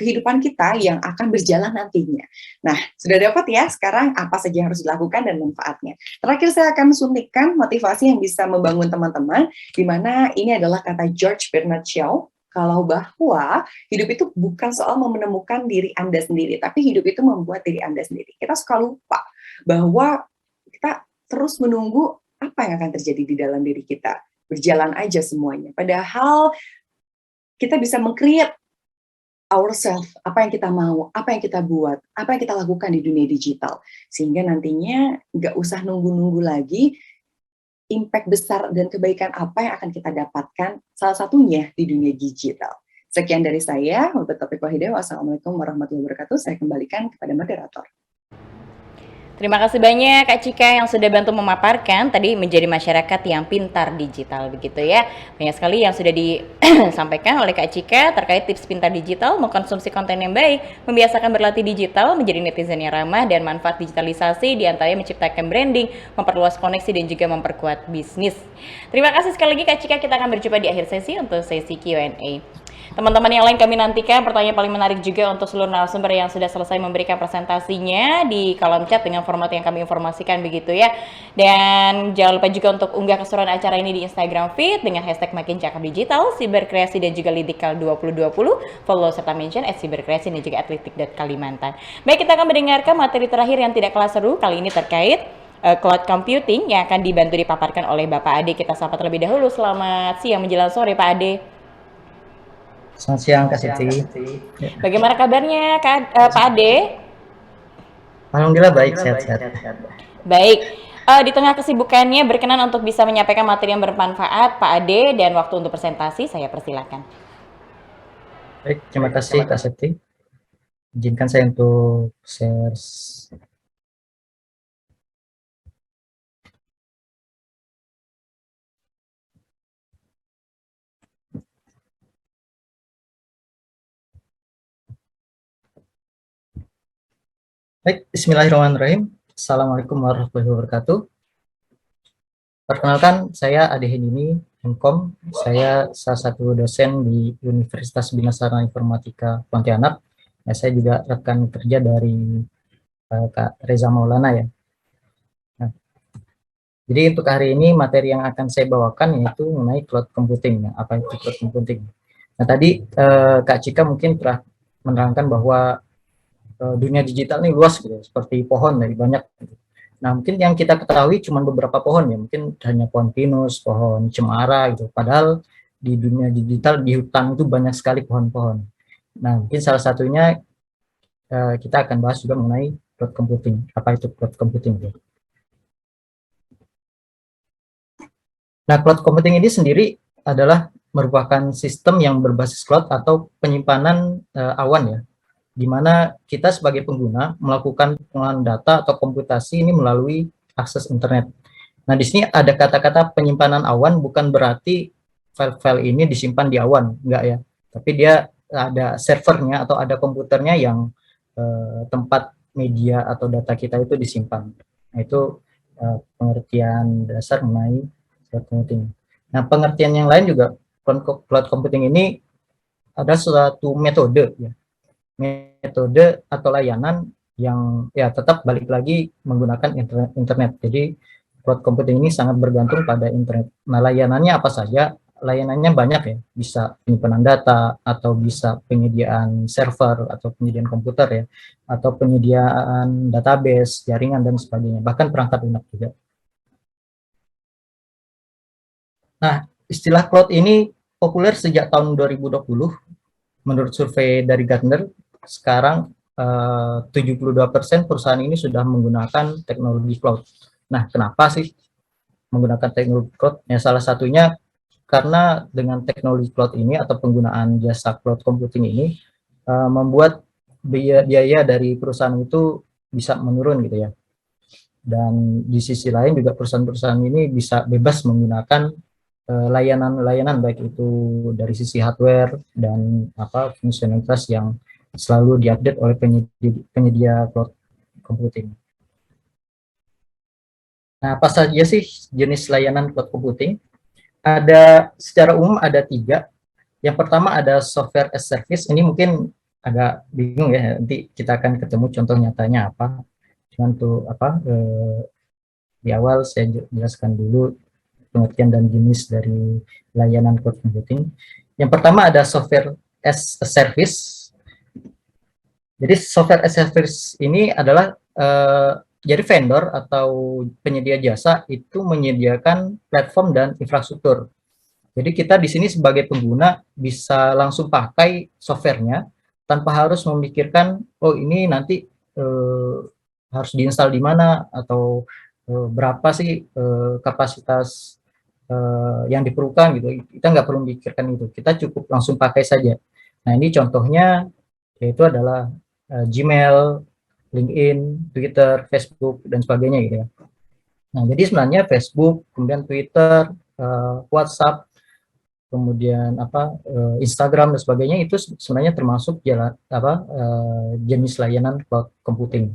kehidupan kita yang akan berjalan nantinya. Nah, sudah dapat ya sekarang apa saja yang harus dilakukan dan manfaatnya. Terakhir saya akan suntikan motivasi yang bisa membangun teman-teman, di mana ini adalah kata George Bernard Shaw, kalau bahwa hidup itu bukan soal menemukan diri Anda sendiri, tapi hidup itu membuat diri Anda sendiri. Kita suka lupa bahwa kita terus menunggu apa yang akan terjadi di dalam diri kita. berjalan aja semuanya. Padahal kita bisa meng-create ourselves, apa yang kita mau, apa yang kita buat, apa yang kita lakukan di dunia digital. Sehingga nantinya nggak usah nunggu-nunggu lagi impact besar dan kebaikan apa yang akan kita dapatkan, salah satunya di dunia digital. Sekian dari saya, Wabillahi taufiq wal hidayah. Wassalamualaikum warahmatullahi wabarakatuh. Saya kembalikan kepada moderator. Terima kasih banyak Kak Cika yang sudah bantu memaparkan tadi menjadi masyarakat yang pintar digital begitu ya. Banyak sekali yang sudah disampaikan oleh Kak Cika terkait tips pintar digital, mengkonsumsi konten yang baik, membiasakan berlatih digital, menjadi netizen yang ramah, dan manfaat digitalisasi diantaranya menciptakan branding, memperluas koneksi, dan juga memperkuat bisnis. Terima kasih sekali lagi Kak Cika, kita akan berjumpa di akhir sesi untuk sesi Q&A. Teman-teman yang lain kami nantikan pertanyaan paling menarik juga untuk seluruh narasumber yang sudah selesai memberikan presentasinya di kolom chat dengan format yang kami informasikan begitu ya. Dan jangan lupa juga untuk unggah keseruan acara ini di Instagram feed dengan hashtag Makin Cakap Digital, Siberkreasi dan juga Lidikal 2020. Follow serta mention @siberkreasi dan juga @litik.kalimantan. Baik, kita akan mendengarkan materi terakhir yang tidak kalah seru kali ini terkait cloud computing yang akan dibantu dipaparkan oleh Bapak Ade. Kita sapa terlebih dahulu. Selamat siang menjelang sore Pak Ade. Selamat siang Kak Siti. Bagaimana kabarnya Pak Ade? Alhamdulillah baik, sehat-sehat. Baik, di tengah kesibukannya berkenan untuk bisa menyampaikan materi yang bermanfaat Pak Ade, dan waktu untuk presentasi saya persilakan. Baik, terima kasih Kak Siti. Izinkan saya untuk share. Baik, bismillahirrahmanirrahim. Assalamualaikum warahmatullahi wabarakatuh. Perkenalkan, saya Ade Henini, MKOM. Saya salah satu dosen di Universitas Bina Sarana Informatika Pontianak. Ya, saya juga rekan kerja dari Kak Reza Maulana ya. Nah, jadi untuk hari ini materi yang akan saya bawakan yaitu mengenai cloud computing. Apa itu cloud computing? Nah, tadi Kak Cika mungkin telah menerangkan bahwa dunia digital ini luas gitu, seperti pohon dari banyak. Gitu. Nah, mungkin yang kita ketahui cuma beberapa pohon ya, mungkin hanya pohon pinus, pohon cemara gitu. Padahal di dunia digital di hutan itu banyak sekali pohon-pohon. Nah, mungkin salah satunya kita akan bahas juga mengenai cloud computing. Apa itu cloud computing? Gitu. Nah, cloud computing ini sendiri adalah merupakan sistem yang berbasis cloud atau penyimpanan awan ya, di mana kita sebagai pengguna melakukan pengolahan data atau komputasi ini melalui akses internet. Nah, di sini ada kata-kata penyimpanan awan, bukan berarti file-file ini disimpan di awan, enggak ya. Tapi dia ada servernya atau ada komputernya yang tempat media atau data kita itu disimpan. Nah, itu pengertian dasar mengenai cloud computing. Nah, pengertian yang lain juga, cloud computing ini ada suatu metode ya. Metode atau layanan yang ya tetap balik lagi menggunakan internet. Jadi cloud computing ini sangat bergantung pada internet. Nah, layanannya apa saja? Layanannya banyak ya, bisa penyimpanan data atau bisa penyediaan server atau penyediaan komputer ya, atau penyediaan database, jaringan dan sebagainya, bahkan perangkat lunak juga. Nah, istilah cloud ini populer sejak tahun 2020 menurut survei dari Gartner. Sekarang 72% perusahaan ini sudah menggunakan teknologi cloud. Nah, kenapa sih menggunakan teknologi cloud? Ya, salah satunya karena dengan teknologi cloud ini atau penggunaan jasa cloud computing ini membuat biaya dari perusahaan itu bisa menurun gitu ya. Dan di sisi lain juga perusahaan-perusahaan ini bisa bebas menggunakan layanan-layanan baik itu dari sisi hardware dan fungsionalitas yang selalu diupdate oleh penyedia cloud computing. Nah, apa saja sih jenis layanan cloud computing? Secara umum ada 3. Yang pertama ada software as service. Ini mungkin agak bingung ya, nanti kita akan ketemu contoh nyatanya apa. Cuman tuh di awal saya jelaskan dulu pengertian dan jenis dari layanan cloud computing. Yang pertama ada software as a service. Jadi software as a service ini adalah jadi vendor atau penyedia jasa itu menyediakan platform dan infrastruktur Jadi kita di sini sebagai pengguna bisa langsung pakai softwarenya tanpa harus memikirkan, oh ini nanti harus diinstal di mana atau berapa sih kapasitas yang diperlukan gitu. Kita nggak perlu memikirkan itu. Kita cukup langsung pakai saja. Nah ini contohnya yaitu adalah Gmail, LinkedIn, Twitter, Facebook dan sebagainya gitu ya. Nah jadi sebenarnya Facebook, kemudian Twitter, WhatsApp, kemudian Instagram dan sebagainya itu sebenarnya termasuk jenis layanan cloud computing.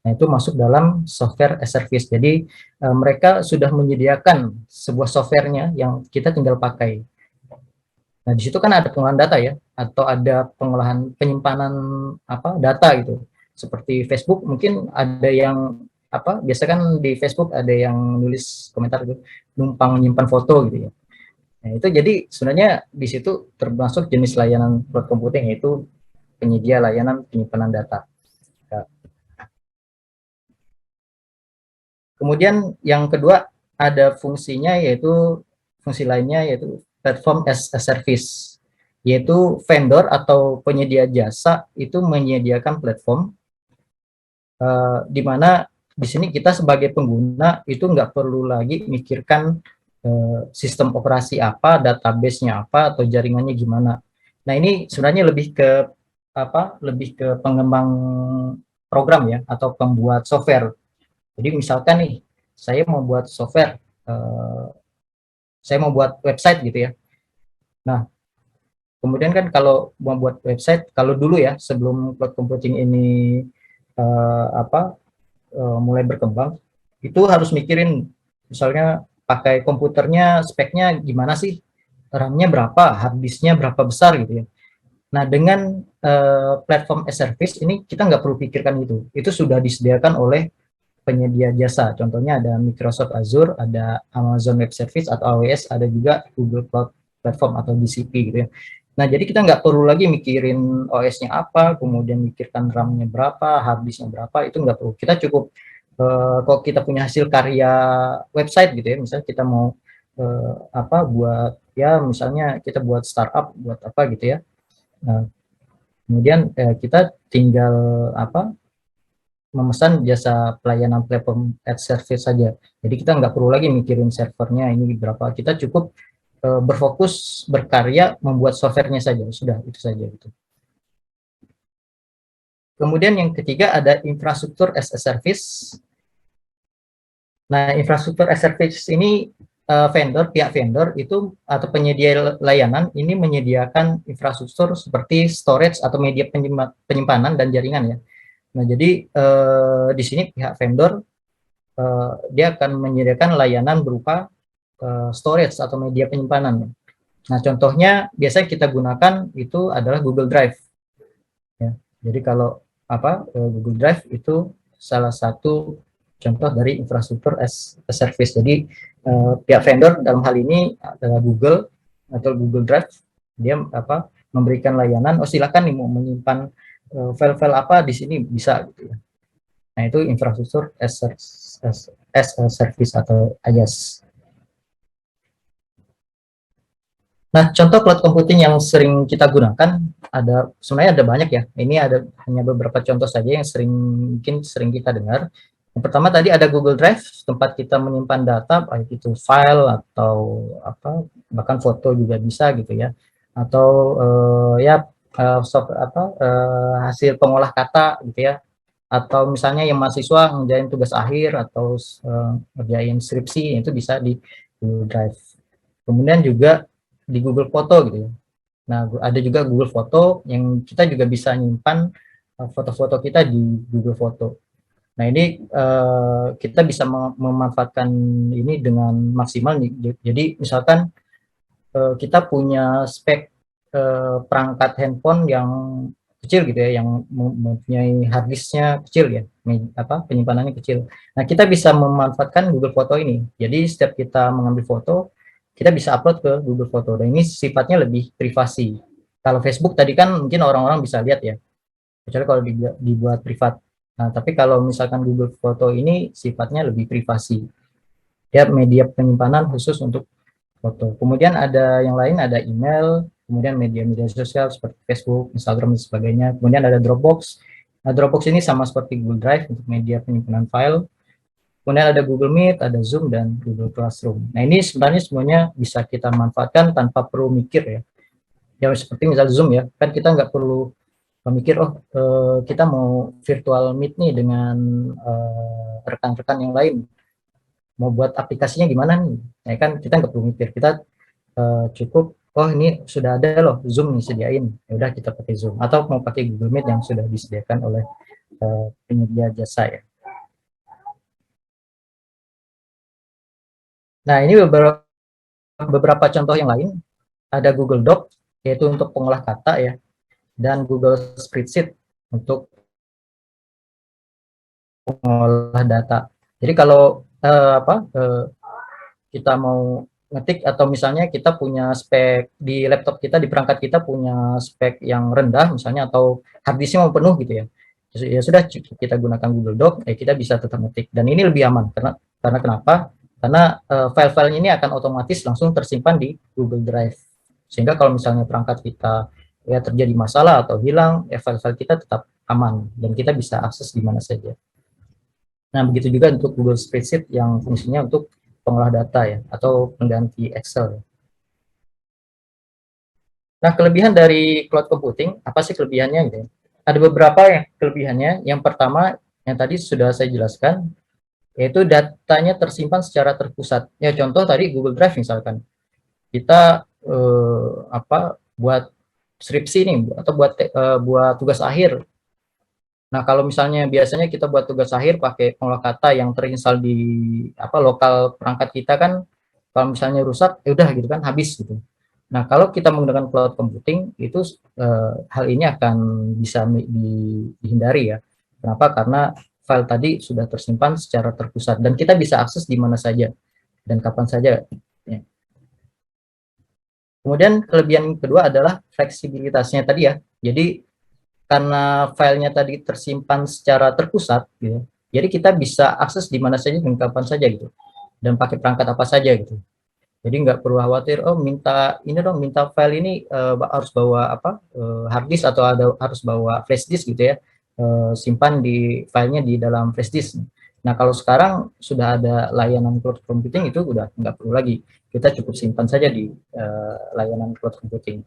Nah itu masuk dalam software as service. Jadi mereka sudah menyediakan sebuah softwarenya yang kita tinggal pakai. Nah di situ kan ada pengolahan data ya, atau ada pengolahan penyimpanan data gitu. Seperti Facebook mungkin ada yang biasa kan di Facebook ada yang nulis komentar gitu, numpang nyimpan foto gitu ya. Nah, itu jadi sebenarnya di situ termasuk jenis layanan cloud computing, yaitu penyedia layanan penyimpanan data. Ya. Kemudian yang kedua ada fungsinya, yaitu fungsi lainnya yaitu platform as a service, yaitu vendor atau penyedia jasa itu menyediakan platform di mana di sini kita sebagai pengguna itu nggak perlu lagi mikirkan sistem operasi apa, database-nya apa, atau jaringannya gimana. Nah ini sebenarnya lebih ke pengembang program ya, atau pembuat software. Jadi misalkan nih, saya mau buat software, saya mau buat website gitu ya. Nah, kemudian kan kalau mau buat website, kalau dulu ya sebelum cloud computing ini mulai berkembang, itu harus mikirin misalnya pakai komputernya speknya gimana sih, RAM-nya berapa, hard disk-nya berapa besar gitu ya. Nah dengan platform as service ini kita nggak perlu pikirkan itu sudah disediakan oleh penyedia jasa. Contohnya ada Microsoft Azure, ada Amazon Web Service atau AWS, ada juga Google Cloud Platform atau GCP gitu ya. Nah jadi kita nggak perlu lagi mikirin OS-nya apa, kemudian mikirkan RAM-nya berapa, hard disk-nya berapa, itu nggak perlu. Kita cukup kalau kita punya hasil karya website gitu ya, misalnya kita mau buat ya misalnya kita buat startup, buat apa gitu ya. Nah, kemudian kita tinggal memesan jasa pelayanan platform as service saja. Jadi kita nggak perlu lagi mikirin servernya ini berapa. Kita cukup berfokus berkarya membuat softwarenya saja, sudah itu saja gitu. Kemudian yang ketiga ada infrastruktur as a service. Nah, infrastruktur as a service ini pihak vendor itu atau penyedia layanan ini menyediakan infrastruktur seperti storage atau media penyimpanan dan jaringan ya. Nah, jadi di sini pihak vendor dia akan menyediakan layanan berupa storage atau media penyimpanan. Nah, contohnya biasanya kita gunakan itu adalah Google Drive. Ya, jadi kalau Google Drive itu salah satu contoh dari infrastruktur as a service. Jadi pihak vendor dalam hal ini adalah Google atau Google Drive, dia memberikan layanan, oh silakan nih mau menyimpan file-file apa di sini bisa gitu ya. Nah itu infrastruktur as a service atau IaaS. Nah contoh cloud computing yang sering kita gunakan sebenarnya ada banyak ya. Ini ada hanya beberapa contoh saja yang mungkin sering kita dengar. Yang pertama tadi ada Google Drive, tempat kita menyimpan data, baik itu file atau bahkan foto juga bisa gitu ya, atau hasil pengolah kata gitu ya, atau misalnya yang mahasiswa ngerjain tugas akhir atau ngerjain skripsi, itu bisa di Google Drive. Kemudian juga di Google Foto gitu ya. Nah ada juga Google Foto yang kita juga bisa nyimpan foto-foto kita di Google Foto. Nah ini kita bisa memanfaatkan ini dengan maksimal. Jadi misalkan kita punya spek perangkat handphone yang kecil gitu ya, yang mempunyai hard disk-nya kecil ya, penyimpanannya kecil. Nah kita bisa memanfaatkan Google Foto ini. Jadi setiap kita mengambil foto, kita bisa upload ke Google Foto. Dan ini sifatnya lebih privasi. Kalau Facebook tadi kan mungkin orang-orang bisa lihat ya, kecuali kalau dibuat privat. Nah, tapi kalau misalkan Google Foto ini sifatnya lebih privasi. Dia media penyimpanan khusus untuk foto. Kemudian ada yang lain, ada email, kemudian media-media sosial seperti Facebook, Instagram, dan sebagainya. Kemudian ada Dropbox. Nah, Dropbox ini sama seperti Google Drive untuk media penyimpanan file. Kemudian ada Google Meet, ada Zoom, dan Google Classroom. Nah, ini sebenarnya semuanya bisa kita manfaatkan tanpa perlu mikir ya. Ya seperti misalnya Zoom ya, kan kita nggak perlu memikir, kita mau virtual meet nih dengan rekan-rekan yang lain. Mau buat aplikasinya gimana nih? Ya kan kita nggak perlu mikir, kita cukup ini sudah ada loh Zoom nih sediain, ya udah kita pakai Zoom atau mau pakai Google Meet yang sudah disediakan oleh penyedia jasa ya. Nah, ini beberapa contoh yang lain. Ada Google Doc yaitu untuk pengolah kata ya, dan Google Spreadsheet untuk pengolah data. Jadi kalau kita mau ngetik atau misalnya kita punya spek di laptop kita, di perangkat kita punya spek yang rendah misalnya, atau harddisknya mau penuh gitu ya, ya sudah kita gunakan Google Doc, kita bisa tetap ngetik, dan ini lebih aman karena kenapa? Karena file-filenya ini akan otomatis langsung tersimpan di Google Drive, sehingga kalau misalnya perangkat kita ya terjadi masalah atau hilang, file-file kita tetap aman dan kita bisa akses di mana saja. Nah, begitu juga untuk Google Spreadsheet yang fungsinya untuk pengolah data ya, atau pengganti Excel. Nah, kelebihan dari cloud computing, apa sih kelebihannya gitu ya? Ada beberapa kelebihannya. Yang pertama, yang tadi sudah saya jelaskan, yaitu datanya tersimpan secara terpusat. Ya, contoh tadi Google Drive misalkan. Kita buat skripsi nih, atau buat tugas akhir. Nah, kalau misalnya biasanya kita buat tugas akhir pakai pengolah kata yang terinstal di lokal perangkat kita kan, kalau misalnya rusak, ya udah gitu kan, habis gitu. Nah, kalau kita menggunakan cloud computing, itu hal ini akan bisa dihindari ya. Kenapa? Karena file tadi sudah tersimpan secara terpusat dan kita bisa akses di mana saja dan kapan saja. Ya. Kemudian kelebihan kedua adalah fleksibilitasnya tadi ya. Jadi karena filenya tadi tersimpan secara terpusat, gitu, jadi kita bisa akses di mana saja dan kapan saja gitu, dan pakai perangkat apa saja gitu. Jadi nggak perlu khawatir, minta file ini harus bawa hard disk atau harus bawa flash disk gitu ya, simpan di filenya di dalam flash disk. Nah, kalau sekarang sudah ada layanan cloud computing, itu udah nggak perlu lagi, kita cukup simpan saja di layanan cloud computing.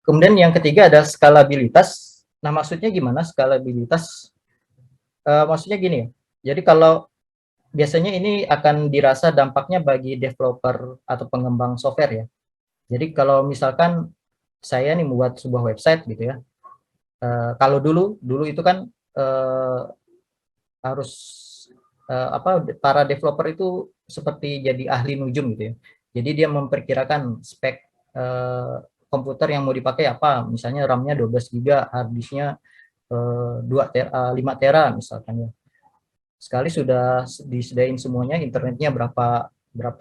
Kemudian yang ketiga ada skalabilitas. Nah, maksudnya gimana skalabilitas? Maksudnya gini ya, jadi kalau biasanya ini akan dirasa dampaknya bagi developer atau pengembang software ya. Jadi kalau misalkan saya nih membuat sebuah website gitu ya, kalau dulu itu kan harus para developer itu seperti jadi ahli nujum gitu ya. Jadi dia memperkirakan spek komputer yang mau dipakai apa, misalnya RAM-nya 12 GB, hard disk-nya 5 tera misalkan ya. Sekali sudah disediain semuanya, internetnya berapa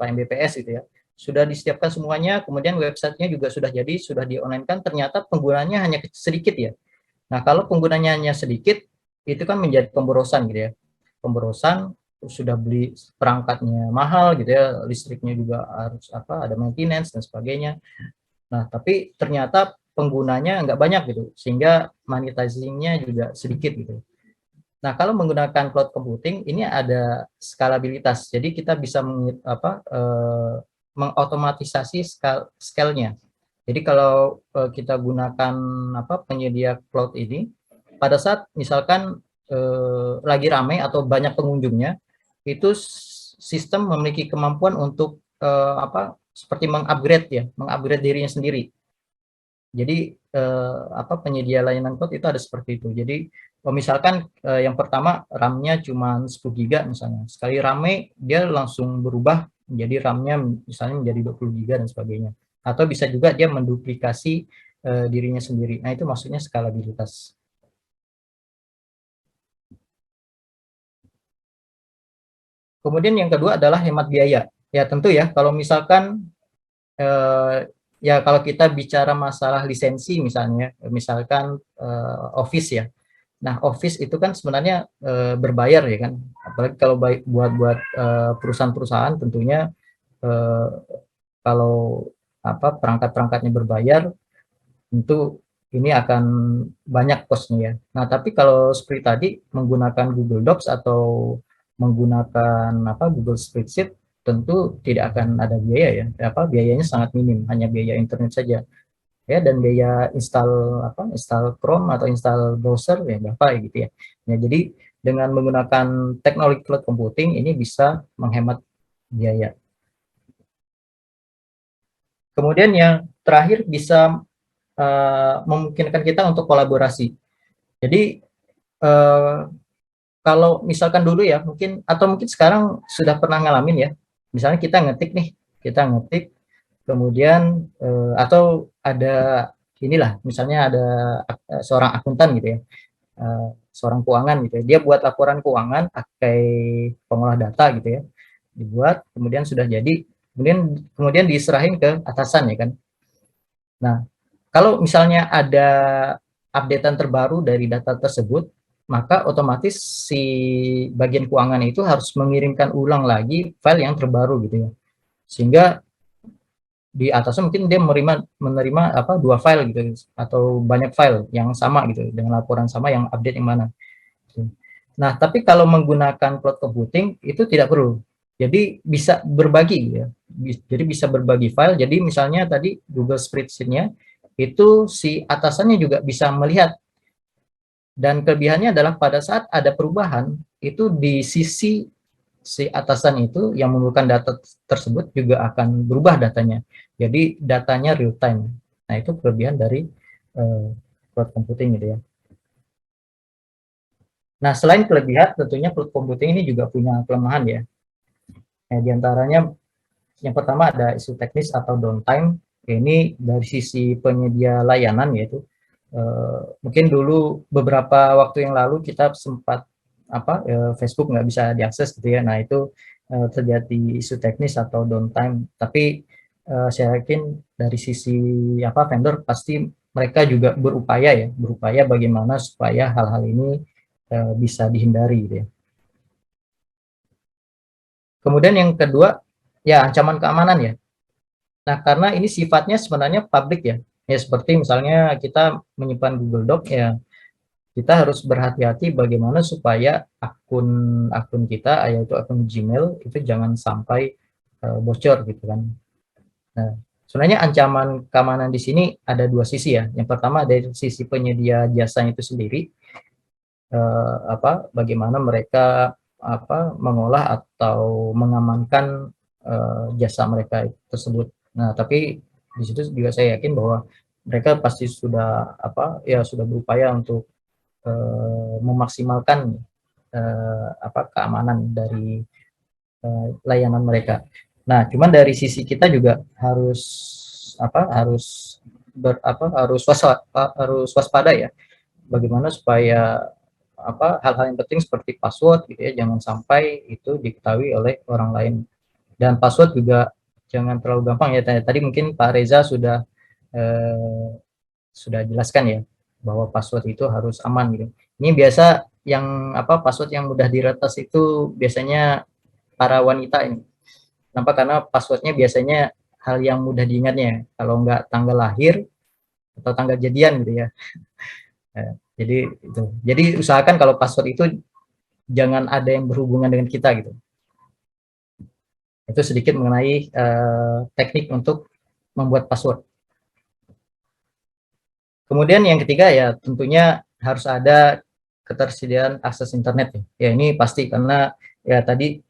Mbps gitu ya, sudah disiapkan semuanya, kemudian websitenya juga sudah jadi, sudah di-online-kan, ternyata penggunanya hanya sedikit ya. Nah, kalau penggunanya hanya sedikit, itu kan menjadi pemborosan gitu ya. Pemborosan, sudah beli perangkatnya mahal gitu ya, listriknya juga harus ada maintenance dan sebagainya. Nah, tapi ternyata penggunanya nggak banyak gitu, sehingga monetizing-nya juga sedikit gitu. Nah, kalau menggunakan cloud computing, ini ada skalabilitas. Jadi kita bisa mengotomatisasi scale-nya. Jadi kalau kita gunakan penyedia cloud ini, pada saat misalkan lagi ramai atau banyak pengunjungnya, itu sistem memiliki kemampuan untuk seperti mengupgrade dirinya sendiri. Jadi penyedia layanan cloud itu ada seperti itu. Jadi misalkan yang pertama RAM-nya cuma 10 GB misalnya. Sekali rame dia langsung berubah menjadi RAM-nya misalnya menjadi 20 GB dan sebagainya. Atau bisa juga dia menduplikasi dirinya sendiri. Nah, itu maksudnya skalabilitas. Kemudian yang kedua adalah hemat biaya. Ya tentu ya, kalau misalkan kalau kita bicara masalah lisensi misalnya, misalkan Office ya, Nah, Office itu kan sebenarnya berbayar ya kan. Apalagi kalau buat perusahaan-perusahaan tentunya eh, kalau perangkat-perangkatnya berbayar, tentu ini akan banyak cost-nya ya. Nah, tapi kalau seperti tadi menggunakan Google Docs atau menggunakan Google Spreadsheet, tentu tidak akan ada biaya ya. Biayanya sangat minim, hanya biaya internet saja. Ya, dan biaya install Chrome atau install browser ya berapa ya gitu ya. Ya, jadi dengan menggunakan teknologi cloud computing ini bisa menghemat biaya. Kemudian yang terakhir bisa memungkinkan kita untuk kolaborasi. Jadi kalau misalkan dulu ya mungkin sekarang sudah pernah ngalamin ya. Misalnya kita ngetik kemudian atau ada misalnya ada seorang akuntan gitu ya, seorang keuangan gitu ya, dia buat laporan keuangan pakai pengolah data gitu ya, dibuat kemudian sudah jadi, kemudian diserahin ke atasan ya kan. Nah, kalau misalnya ada updatean terbaru dari data tersebut, maka otomatis si bagian keuangan itu harus mengirimkan ulang lagi file yang terbaru gitu ya, sehingga di atasnya mungkin dia menerima 2 file gitu atau banyak file yang sama gitu dengan laporan sama yang update yang mana. Nah, tapi kalau menggunakan cloud computing itu tidak perlu. Jadi bisa berbagi ya. Jadi bisa berbagi file. Jadi misalnya tadi Google Spreadsheet-nya itu si atasannya juga bisa melihat. Dan kelebihannya adalah pada saat ada perubahan itu di sisi si atasan itu yang mengumpulkan data tersebut juga akan berubah datanya. Jadi datanya real time. Nah, itu kelebihan dari cloud computing gitu ya. Nah, selain kelebihan, tentunya cloud computing ini juga punya kelemahan ya. Nah, di antaranya yang pertama ada isu teknis atau downtime. Ini dari sisi penyedia layanan yaitu mungkin dulu beberapa waktu yang lalu kita sempat Facebook nggak bisa diakses gitu ya. Nah, itu terjadi isu teknis atau downtime. Tapi saya yakin dari sisi vendor pasti mereka juga berupaya bagaimana supaya hal-hal ini bisa dihindari gitu ya. Kemudian yang kedua ya ancaman keamanan ya. Nah, karena ini sifatnya sebenarnya publik ya. Ya seperti misalnya kita menyimpan Google Doc ya, kita harus berhati-hati bagaimana supaya akun kita yaitu akun Gmail itu jangan sampai bocor gitu kan. Nah, sebenarnya ancaman keamanan di sini ada dua sisi ya. Yang pertama dari sisi penyedia jasa itu sendiri, bagaimana mereka mengolah atau mengamankan jasa mereka tersebut. Nah, tapi di situ juga saya yakin bahwa mereka pasti sudah sudah berupaya untuk memaksimalkan keamanan dari layanan mereka. Nah, cuman dari sisi kita juga harus waspada ya. Bagaimana supaya hal-hal yang penting seperti password gitu ya jangan sampai itu diketahui oleh orang lain. Dan password juga jangan terlalu gampang ya. Tadi mungkin Pak Reza sudah jelaskan ya bahwa password itu harus aman gitu. Ini biasa yang password yang mudah diretas itu biasanya para wanita ini. Kenapa? Karena passwordnya biasanya hal yang mudah diingatnya. Kalau nggak tanggal lahir atau tanggal jadian gitu ya. Jadi itu. Jadi usahakan kalau password itu jangan ada yang berhubungan dengan kita gitu. Itu sedikit mengenai teknik untuk membuat password. Kemudian yang ketiga ya tentunya harus ada ketersediaan akses internet ya. Ya ini pasti karena ya tadi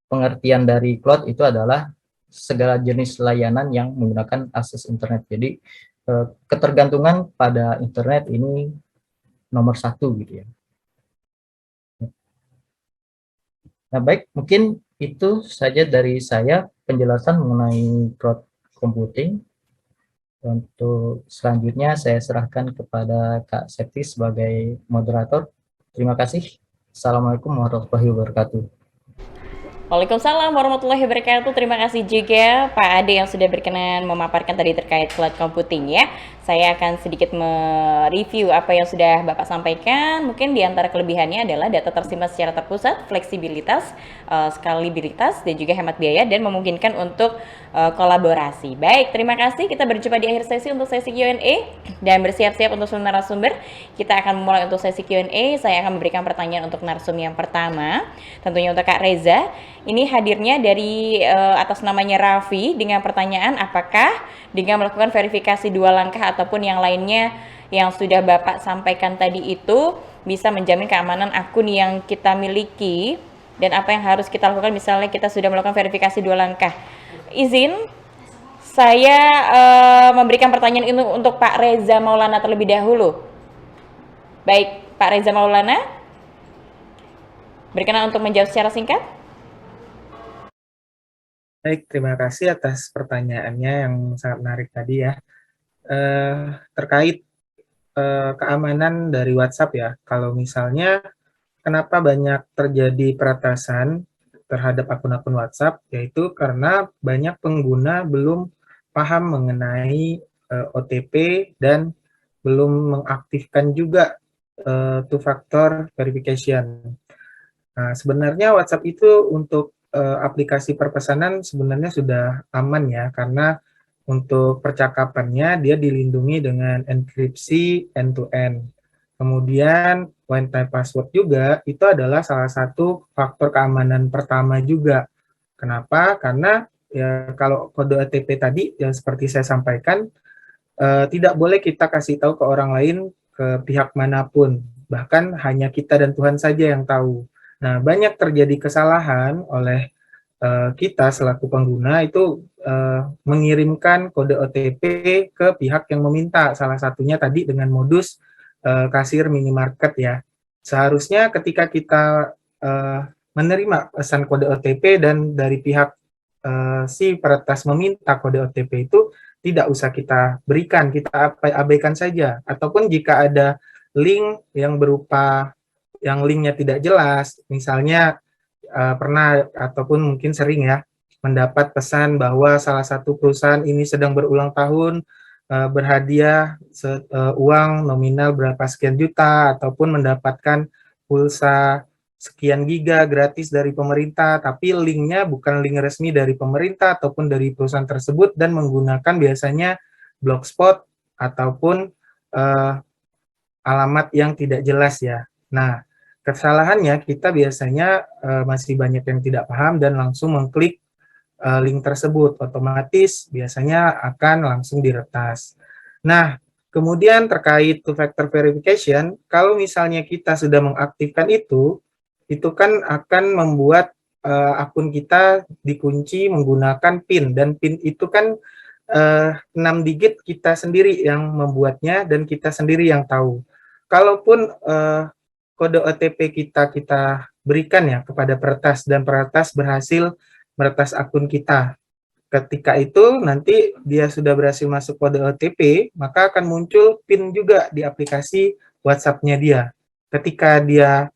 pengertian dari cloud itu adalah segala jenis layanan yang menggunakan akses internet. Jadi ketergantungan pada internet ini nomor 1 gitu ya. Nah baik, mungkin itu saja dari saya penjelasan mengenai cloud computing. Untuk selanjutnya saya serahkan kepada Kak Septi sebagai moderator. Terima kasih. Assalamualaikum warahmatullahi wabarakatuh. Waalaikumsalam warahmatullahi wabarakatuh. Terima kasih juga Pak Ade yang sudah berkenan memaparkan tadi terkait cloud computing ya. saya akan sedikit mereview apa yang sudah Bapak sampaikan. Mungkin di antara kelebihannya adalah data tersimpan secara terpusat, fleksibilitas, skalabilitas, dan juga hemat biaya, dan memungkinkan untuk kolaborasi. Baik, terima kasih. Kita berjumpa di akhir sesi untuk sesi Q&A, dan bersiap-siap untuk seluruh narasumber. Kita akan memulai untuk sesi Q&A. Saya akan memberikan pertanyaan untuk narsum yang pertama, tentunya untuk Kak Reza. Ini hadirnya dari atas namanya Raffi dengan pertanyaan, apakah dengan melakukan verifikasi 2 langkah ataupun yang lainnya yang sudah Bapak sampaikan tadi itu bisa menjamin keamanan akun yang kita miliki, dan apa yang harus kita lakukan misalnya kita sudah melakukan verifikasi 2 langkah. Izin saya memberikan pertanyaan ini untuk Pak Reza Maulana terlebih dahulu. Baik, Pak Reza Maulana, berkenan untuk menjawab secara singkat. Baik, terima kasih atas pertanyaannya yang sangat menarik tadi ya. Terkait keamanan dari WhatsApp ya, kalau misalnya kenapa banyak terjadi peretasan terhadap akun-akun WhatsApp, yaitu karena banyak pengguna belum paham mengenai OTP dan belum mengaktifkan juga two-factor verification. Nah, sebenarnya WhatsApp itu untuk aplikasi perpesanan sebenarnya sudah aman ya, karena untuk percakapannya dia dilindungi dengan enkripsi end-to-end. Kemudian one time password juga itu adalah salah satu faktor keamanan pertama juga. Kenapa? Karena ya kalau kode OTP tadi yang seperti saya sampaikan tidak boleh kita kasih tahu ke orang lain, ke pihak manapun, bahkan hanya kita dan Tuhan saja yang tahu. Nah, banyak terjadi kesalahan oleh kita selaku pengguna itu mengirimkan kode OTP ke pihak yang meminta, salah satunya tadi dengan modus kasir minimarket ya. Seharusnya ketika kita menerima pesan kode OTP dan dari pihak si peretas meminta kode OTP itu tidak usah kita berikan, kita abaikan saja. Ataupun jika ada link yang berupa yang linknya tidak jelas, misalnya pernah ataupun mungkin sering ya mendapat pesan bahwa salah satu perusahaan ini sedang berulang tahun, berhadiah uang nominal berapa sekian juta, ataupun mendapatkan pulsa sekian giga gratis dari pemerintah, tapi linknya bukan link resmi dari pemerintah ataupun dari perusahaan tersebut, dan menggunakan biasanya blogspot ataupun alamat yang tidak jelas ya. Nah, kesalahannya kita biasanya masih banyak yang tidak paham dan langsung mengklik link tersebut, otomatis biasanya akan langsung diretas. Nah, kemudian terkait two-factor verification, kalau misalnya kita sudah mengaktifkan itu kan akan membuat akun kita dikunci menggunakan PIN, dan PIN itu kan 6 digit kita sendiri yang membuatnya dan kita sendiri yang tahu. Kalaupun kode OTP kita berikan ya kepada peretas dan peretas berhasil meretas akun kita. Ketika itu nanti dia sudah berhasil masuk kode OTP, maka akan muncul PIN juga di aplikasi WhatsApp-nya dia. Ketika dia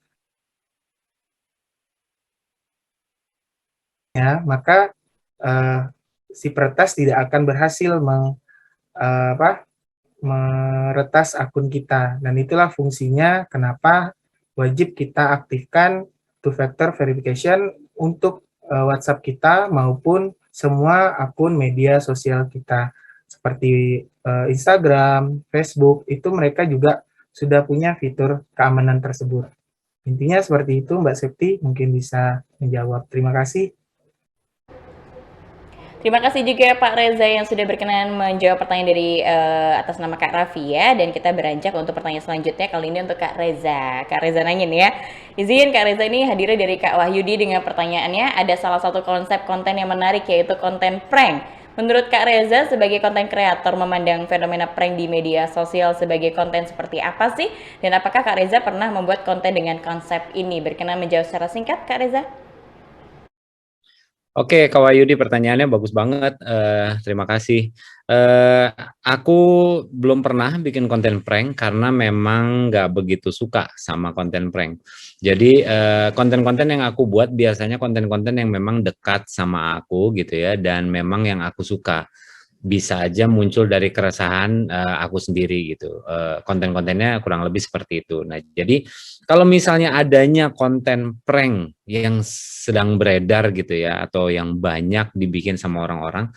ya, maka si peretas tidak akan berhasil meretas akun kita. Dan itulah fungsinya kenapa wajib kita aktifkan two-factor verification untuk WhatsApp kita maupun semua akun media sosial kita. Seperti Instagram, Facebook, itu mereka juga sudah punya fitur keamanan tersebut. Intinya seperti itu, Mbak Septi, mungkin bisa menjawab. Terima kasih. Terima kasih juga Pak Reza yang sudah berkenan menjawab pertanyaan dari atas nama Kak Raffi ya. Dan kita beranjak untuk pertanyaan selanjutnya, kali ini untuk Kak Reza. Kak Reza nanyain ya. Izin Kak Reza ini hadirnya dari Kak Wahyudi dengan pertanyaannya, ada salah satu konsep konten yang menarik yaitu konten prank. Menurut Kak Reza sebagai konten kreator memandang fenomena prank di media sosial sebagai konten seperti apa sih? Dan apakah Kak Reza pernah membuat konten dengan konsep ini? Berkenan menjawab secara singkat Kak Reza. Oke, Kak Wahyudi, pertanyaannya bagus banget. Terima kasih. Aku belum pernah bikin konten prank karena memang nggak begitu suka sama konten prank. Jadi konten-konten yang aku buat biasanya konten-konten yang memang dekat sama aku gitu ya, dan memang yang aku suka. bisa aja muncul dari keresahan aku sendiri gitu. Konten-kontennya kurang lebih seperti itu. Nah, jadi kalau misalnya adanya konten prank yang sedang beredar gitu ya, atau yang banyak dibikin sama orang-orang,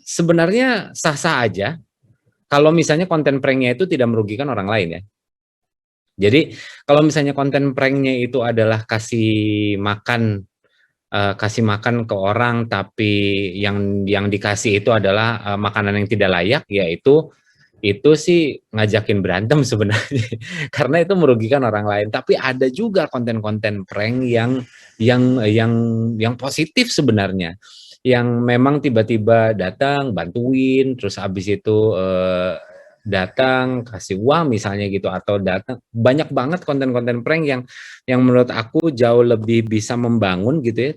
sebenarnya sah-sah aja kalau misalnya konten pranknya itu tidak merugikan orang lain ya. Jadi kalau misalnya konten pranknya itu adalah kasih makan ke orang, tapi yang dikasih itu adalah makanan yang tidak layak, ya itu sih ngajakin berantem sebenarnya karena itu merugikan orang lain. Tapi ada juga konten-konten prank yang positif sebenarnya, yang memang tiba-tiba datang bantuin, terus habis itu datang kasih uang misalnya gitu, atau datang banyak banget konten-konten prank yang menurut aku jauh lebih bisa membangun gitu ya,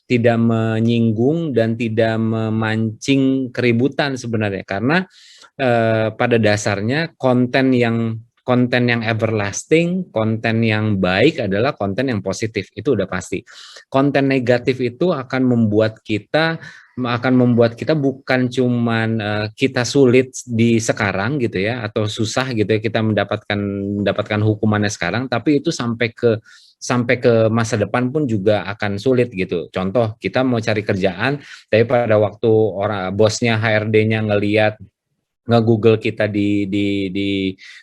tidak menyinggung dan tidak memancing keributan sebenarnya, karena pada dasarnya konten yang everlasting, konten yang baik adalah konten yang positif, itu udah pasti. Konten negatif itu akan membuat kita bukan cuman kita sulit di sekarang gitu ya, atau susah gitu ya kita mendapatkan hukumannya sekarang, tapi itu sampai ke masa depan pun juga akan sulit gitu. Contoh, kita mau cari kerjaan, tapi pada waktu bosnya, HRD-nya ngelihat nge-google kita di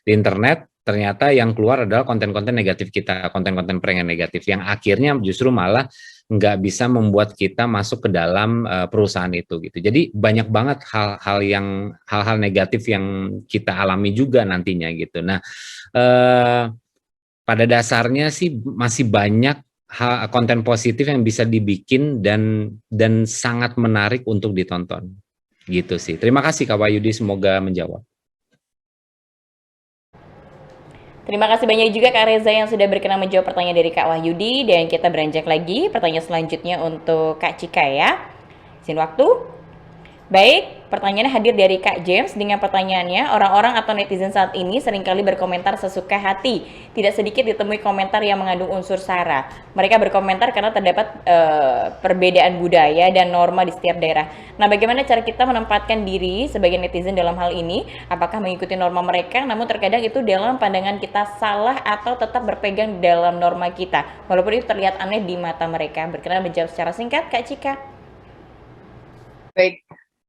internet, ternyata yang keluar adalah konten-konten negatif kita, konten-konten prank yang negatif, yang akhirnya justru malah nggak bisa membuat kita masuk ke dalam perusahaan itu gitu. Jadi banyak banget hal-hal negatif yang kita alami juga nantinya gitu. Nah, pada dasarnya sih masih banyak konten positif yang bisa dibikin dan sangat menarik untuk ditonton. Gitu sih. Terima kasih Kak Wahyudi, semoga menjawab. Terima kasih banyak juga Kak Reza yang sudah berkenan menjawab pertanyaan dari Kak Wahyudi, dan kita beranjak lagi pertanyaan selanjutnya untuk Kak Cika ya. Izin waktu. Baik, pertanyaannya hadir dari Kak James dengan pertanyaannya, orang-orang atau netizen saat ini seringkali berkomentar sesuka hati. Tidak sedikit ditemui komentar yang mengandung unsur sara. Mereka berkomentar karena terdapat perbedaan budaya dan norma di setiap daerah. Nah, bagaimana cara kita menempatkan diri sebagai netizen dalam hal ini? Apakah mengikuti norma mereka, namun terkadang itu dalam pandangan kita salah, atau tetap berpegang dalam norma kita, walaupun itu terlihat aneh di mata mereka? Berkenan menjawab secara singkat, Kak Cika. Baik,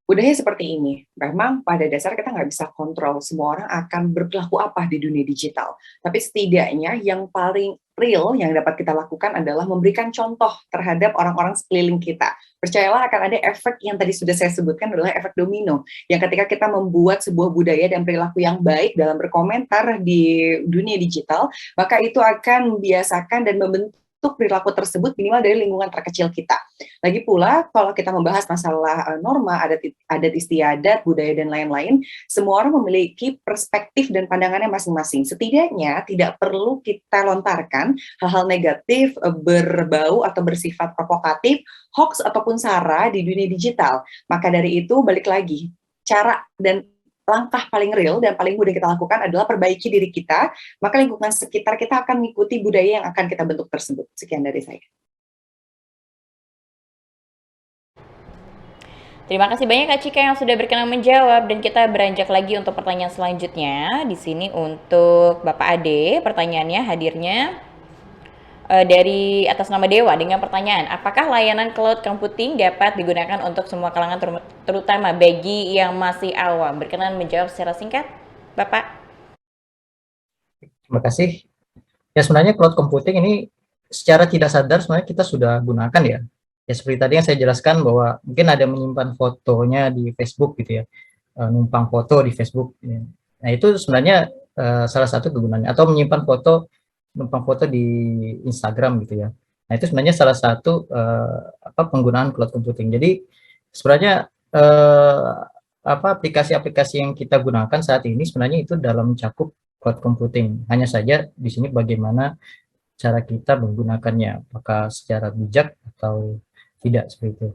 budaya seperti ini, memang pada dasar kita nggak bisa kontrol semua orang akan berperilaku apa di dunia digital. Tapi setidaknya yang paling real yang dapat kita lakukan adalah memberikan contoh terhadap orang-orang sekeliling kita. Percayalah akan ada efek yang tadi sudah saya sebutkan, adalah efek domino. Yang ketika kita membuat sebuah budaya dan perilaku yang baik dalam berkomentar di dunia digital, maka itu akan membiasakan dan membentuk perilaku tersebut minimal dari lingkungan terkecil kita. Lagi pula, kalau kita membahas masalah norma, adat istiadat, budaya, dan lain-lain, semua orang memiliki perspektif dan pandangannya masing-masing. Setidaknya tidak perlu kita lontarkan hal-hal negatif, berbau atau bersifat provokatif, hoax ataupun sara di dunia digital. Maka dari itu, balik lagi, cara dan langkah paling real dan paling mudah kita lakukan adalah perbaiki diri kita, maka lingkungan sekitar kita akan mengikuti budaya yang akan kita bentuk tersebut. Sekian dari saya. Terima kasih banyak Kak Cika yang sudah berkenan menjawab, dan kita beranjak lagi untuk pertanyaan selanjutnya. Di sini untuk Bapak Ade, pertanyaannya hadirnya dari atas nama Dewa dengan pertanyaan, apakah layanan cloud computing dapat digunakan untuk semua kalangan, terutama bagi yang masih awam? Berkenan menjawab secara singkat, Bapak. Terima kasih. Ya, sebenarnya cloud computing ini secara tidak sadar sebenarnya kita sudah gunakan ya. Ya seperti tadi yang saya jelaskan bahwa mungkin ada menyimpan fotonya di Facebook gitu ya, numpang foto di Facebook. Ya. Nah itu sebenarnya salah satu kegunaannya, atau menyimpan foto, numpang foto di Instagram gitu ya. Nah itu sebenarnya salah satu penggunaan cloud computing. Jadi sebenarnya aplikasi-aplikasi yang kita gunakan saat ini sebenarnya itu dalam mencakup cloud computing. Hanya saja di sini bagaimana cara kita menggunakannya, apakah secara bijak atau tidak, seperti itu.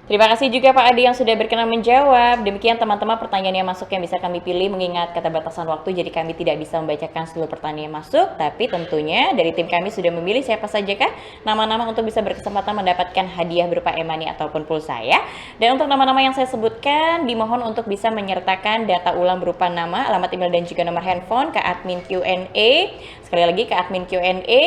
Terima kasih juga Pak Adi yang sudah berkenan menjawab. Demikian teman-teman pertanyaan yang masuk yang bisa kami pilih mengingat keterbatasan waktu, jadi kami tidak bisa membacakan seluruh pertanyaan yang masuk. Tapi tentunya dari tim kami sudah memilih siapa sajakah nama-nama untuk bisa berkesempatan mendapatkan hadiah berupa e-money ataupun pulsa ya. Dan untuk nama-nama yang saya sebutkan dimohon untuk bisa menyertakan data ulang berupa nama, alamat email dan juga nomor handphone ke admin Q&A. Sekali lagi ke admin Q&A.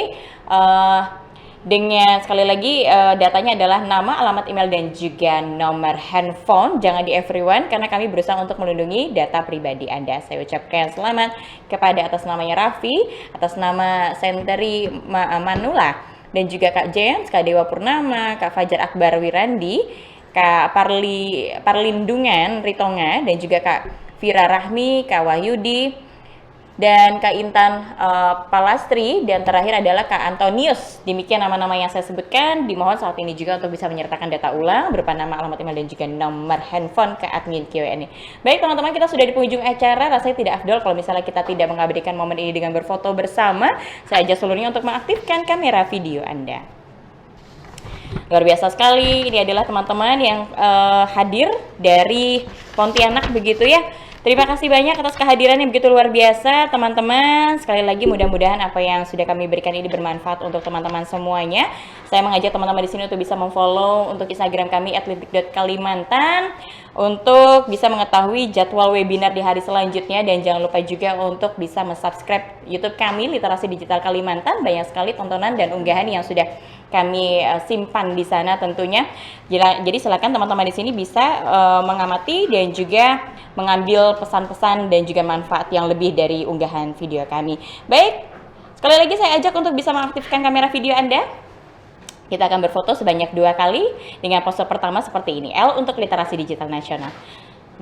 Dengan sekali lagi datanya adalah nama, alamat email dan juga nomor handphone. Jangan di everyone karena kami berusaha untuk melindungi data pribadi Anda. Saya ucapkan selamat kepada atas namanya Raffi, atas nama Senteri Manula, dan juga Kak James, Kak Dewa Purnama, Kak Fajar Akbar Wirandi, Kak Parlindungan Ritonga, dan juga Kak Vira Rahmi, Kak Wahyudi, dan Kak Intan Palastri, dan terakhir adalah Kak Antonius. Demikian nama-nama yang saya sebutkan. Dimohon saat ini juga untuk bisa menyertakan data ulang berupa nama, alamat email dan juga nomor handphone ke admin Q&A. Baik teman-teman, kita sudah di penghujung acara. Rasanya tidak afdol kalau misalnya kita tidak mengabadikan momen ini dengan berfoto bersama. Saya ajak seluruhnya untuk mengaktifkan kamera video Anda. Luar biasa sekali. Ini adalah teman-teman yang hadir dari Pontianak begitu ya. Terima kasih banyak atas kehadiran yang begitu luar biasa teman-teman. Sekali lagi mudah-mudahan apa yang sudah kami berikan ini bermanfaat untuk teman-teman semuanya. Saya mengajak teman-teman di sini untuk bisa memfollow untuk Instagram kami @lidik.kalimantan untuk bisa mengetahui jadwal webinar di hari selanjutnya, dan jangan lupa juga untuk bisa mensubscribe YouTube kami Literasi Digital Kalimantan. Banyak sekali tontonan dan unggahan yang sudah kami simpan di sana tentunya. Jadi silakan teman-teman di sini bisa mengamati dan juga mengambil pesan-pesan dan juga manfaat yang lebih dari unggahan video kami. Baik, sekali lagi saya ajak untuk bisa mengaktifkan kamera video Anda. Kita akan berfoto sebanyak 2 kali dengan pose pertama seperti ini, L untuk Literasi Digital Nasional.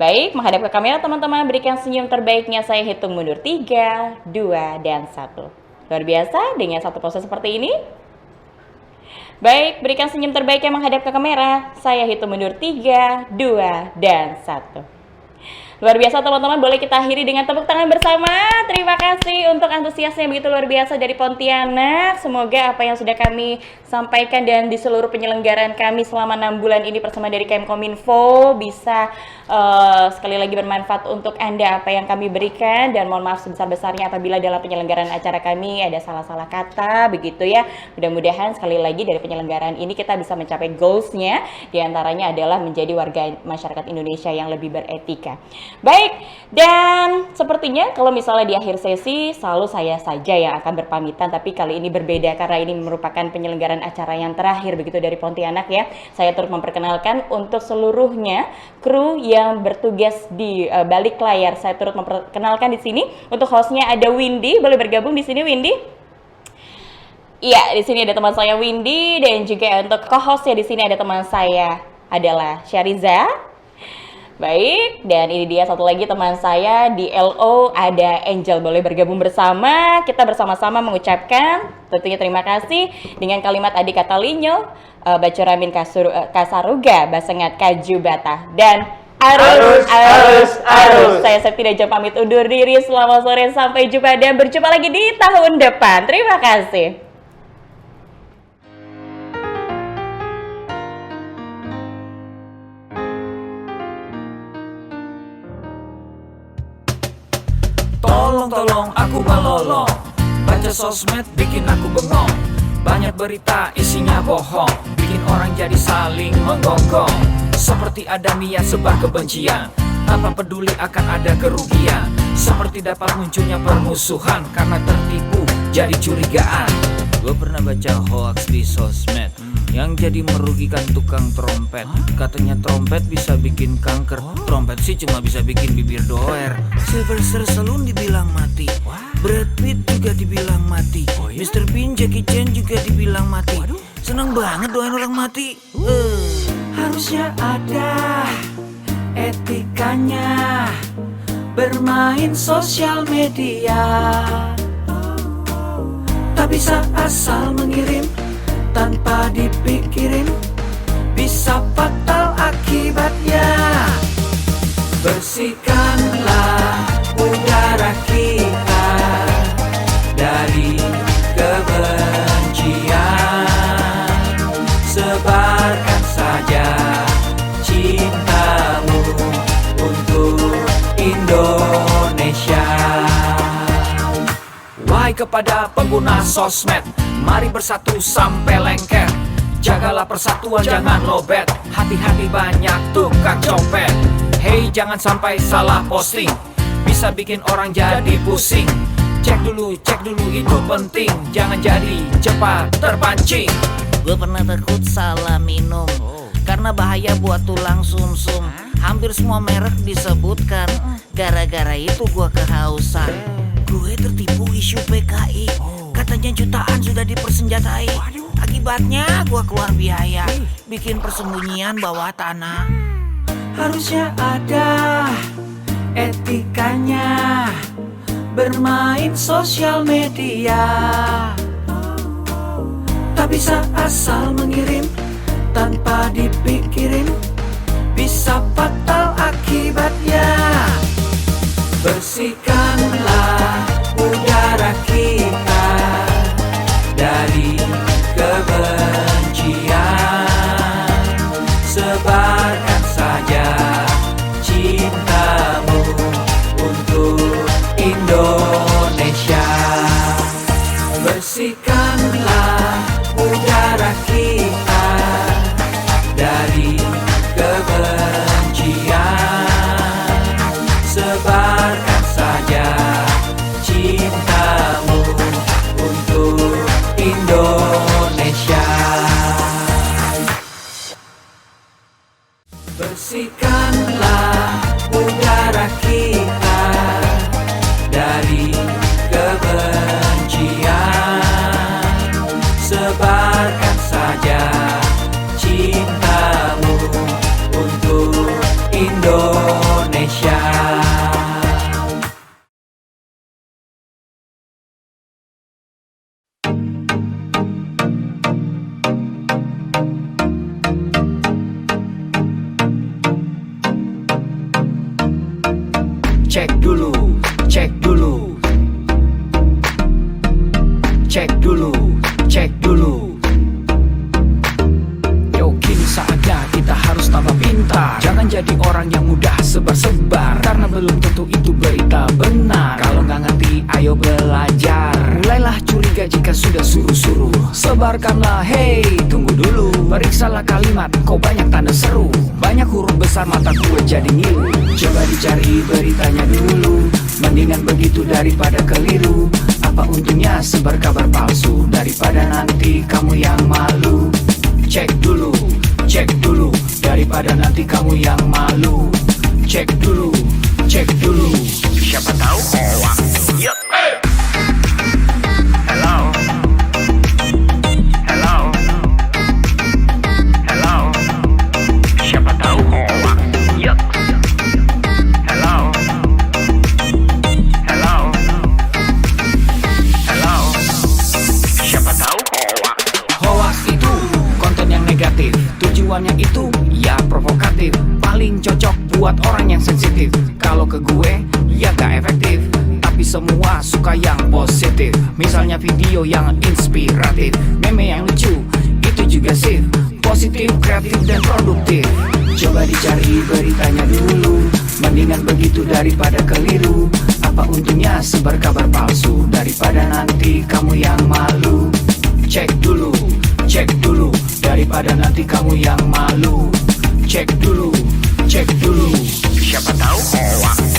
Baik, menghadap ke kamera teman-teman, berikan senyum terbaiknya. Saya hitung mundur 3, 2, dan 1. Luar biasa dengan satu pose seperti ini. Baik, berikan senyum terbaik yang menghadap ke kamera. Saya hitung mundur 3, 2, dan 1. Luar biasa teman-teman, boleh kita akhiri dengan tepuk tangan bersama. Terima kasih untuk antusiasnya begitu luar biasa dari Pontianak. Semoga apa yang sudah kami sampaikan dan di seluruh penyelenggaraan kami selama 6 bulan ini bersama dari Kemkominfo bisa sekali lagi bermanfaat untuk Anda apa yang kami berikan, dan mohon maaf sebesar-besarnya apabila dalam penyelenggaraan acara kami ada salah-salah kata begitu ya. Mudah-mudahan sekali lagi dari penyelenggaraan ini kita bisa mencapai goals-nya, diantaranya adalah menjadi warga masyarakat Indonesia yang lebih beretika. Baik, dan sepertinya kalau misalnya di akhir sesi selalu saya saja yang akan berpamitan, tapi kali ini berbeda karena ini merupakan penyelenggaraan acara yang terakhir begitu dari Pontianak ya. Saya turut memperkenalkan untuk seluruhnya kru yang bertugas di balik layar. Saya turut memperkenalkan di sini untuk hostnya ada Windy, boleh bergabung di sini Windy? Iya, di sini ada teman saya Windy, dan juga untuk co-hostnya di sini ada teman saya adalah Syariza. Baik, dan ini dia satu lagi teman saya di LO ada Angel, boleh bergabung bersama. Kita bersama-sama mengucapkan tentunya terima kasih dengan kalimat Adi Katalinyo, Bacuramin Kasaruga, Basengat Kaju Bata, dan arus. Saya tidak jam pamit undur diri. Selamat sore, sampai jumpa dan berjumpa lagi di tahun depan. Terima kasih. Tolong aku melolong, baca sosmed bikin aku bengong. Banyak berita isinya bohong, bikin orang jadi saling menggonggong. Seperti ada niat sebar kebencian, tanpa peduli akan ada kerugian. Seperti dapat munculnya permusuhan karena tertipu jadi curigaan. Gue pernah baca hoax di sosmed yang jadi merugikan tukang trompet. Katanya trompet bisa bikin kanker, trompet sih cuma bisa bikin bibir doer. Sylvester Stallone dibilang mati, Brad Pitt juga dibilang mati, Mr. Bean, Jackie Chan juga dibilang mati. Seneng banget doain orang mati. Harusnya ada etikanya bermain sosial media. Tak bisa asal mengirim tanpa dipikirin, bisa fatal akibatnya. Bersihkanlah udara kita dari kebencian. Sebarkan saja kepada pengguna sosmed, mari bersatu sampai lengket. Jagalah persatuan, jangan lobet. Hati-hati banyak tukang copet. Hey, jangan sampai salah posting, bisa bikin orang jadi pusing. Cek dulu itu penting, jangan jadi cepat terpancing. Gue pernah takut salah minum, karena bahaya buat tulang sumsum. Hampir semua merek disebutkan, gara-gara itu gue kehausan. Gue tertipu isu PKI, katanya jutaan sudah dipersenjatai. Akibatnya gue keluar biaya, bikin persembunyian bawah tanah. Harusnya ada etikanya bermain sosial media, tak bisa asal mengirim tanpa dipikirin, bisa fatal akibatnya. Bersihkanlah udara kita dari kebencian, sebarkan saja cintamu untuk Indonesia. Bersihkanlah udara kita dari kebencian, sebarkan saja cintamu untuk Indonesia. Bersihkanlah udara kita dari kebencian, sebarkan saja cintamu untuk Indonesia. Cek dulu, cek dulu, cek dulu, cek dulu. Yo, kini saatnya kita harus tambah pintar. Jangan jadi orang yang mudah sebar-sebar, karena belum tentu itu berita benar. Kalau nggak ngerti, ayo belajar. Mulailah curiga jika sudah suruh-suruh. Sebarkanlah, hey, tunggu dulu. Periksalah kalimat, kok banyak tanda seru. Banyak huruf besar, mata gue jadi ngilu. Coba dicari beritanya dulu, mendingan begitu daripada keliru. Apa untungnya sebar kabar palsu, daripada nanti kamu yang malu. Cek dulu, daripada nanti kamu yang malu. Cek dulu, siapa tahu hoax. Yup. Hello. Siapa tahu hoax. Yup. Hello. Siapa tahu hoax. Hoax itu konten yang negatif, tujuannya itu ya provokatif. Paling cocok buat orang yang sensitif. Kalau ke gue ya gak efektif, tapi semua suka yang positif. Misalnya video yang inspiratif, meme yang lucu, itu juga sih positif, kreatif, dan produktif. Coba dicari beritanya dulu, mendingan begitu daripada keliru. Apa untungnya sebar kabar palsu, daripada nanti kamu yang malu. Cek dulu, daripada nanti kamu yang malu. Cek dulu, siapa tahu hoax.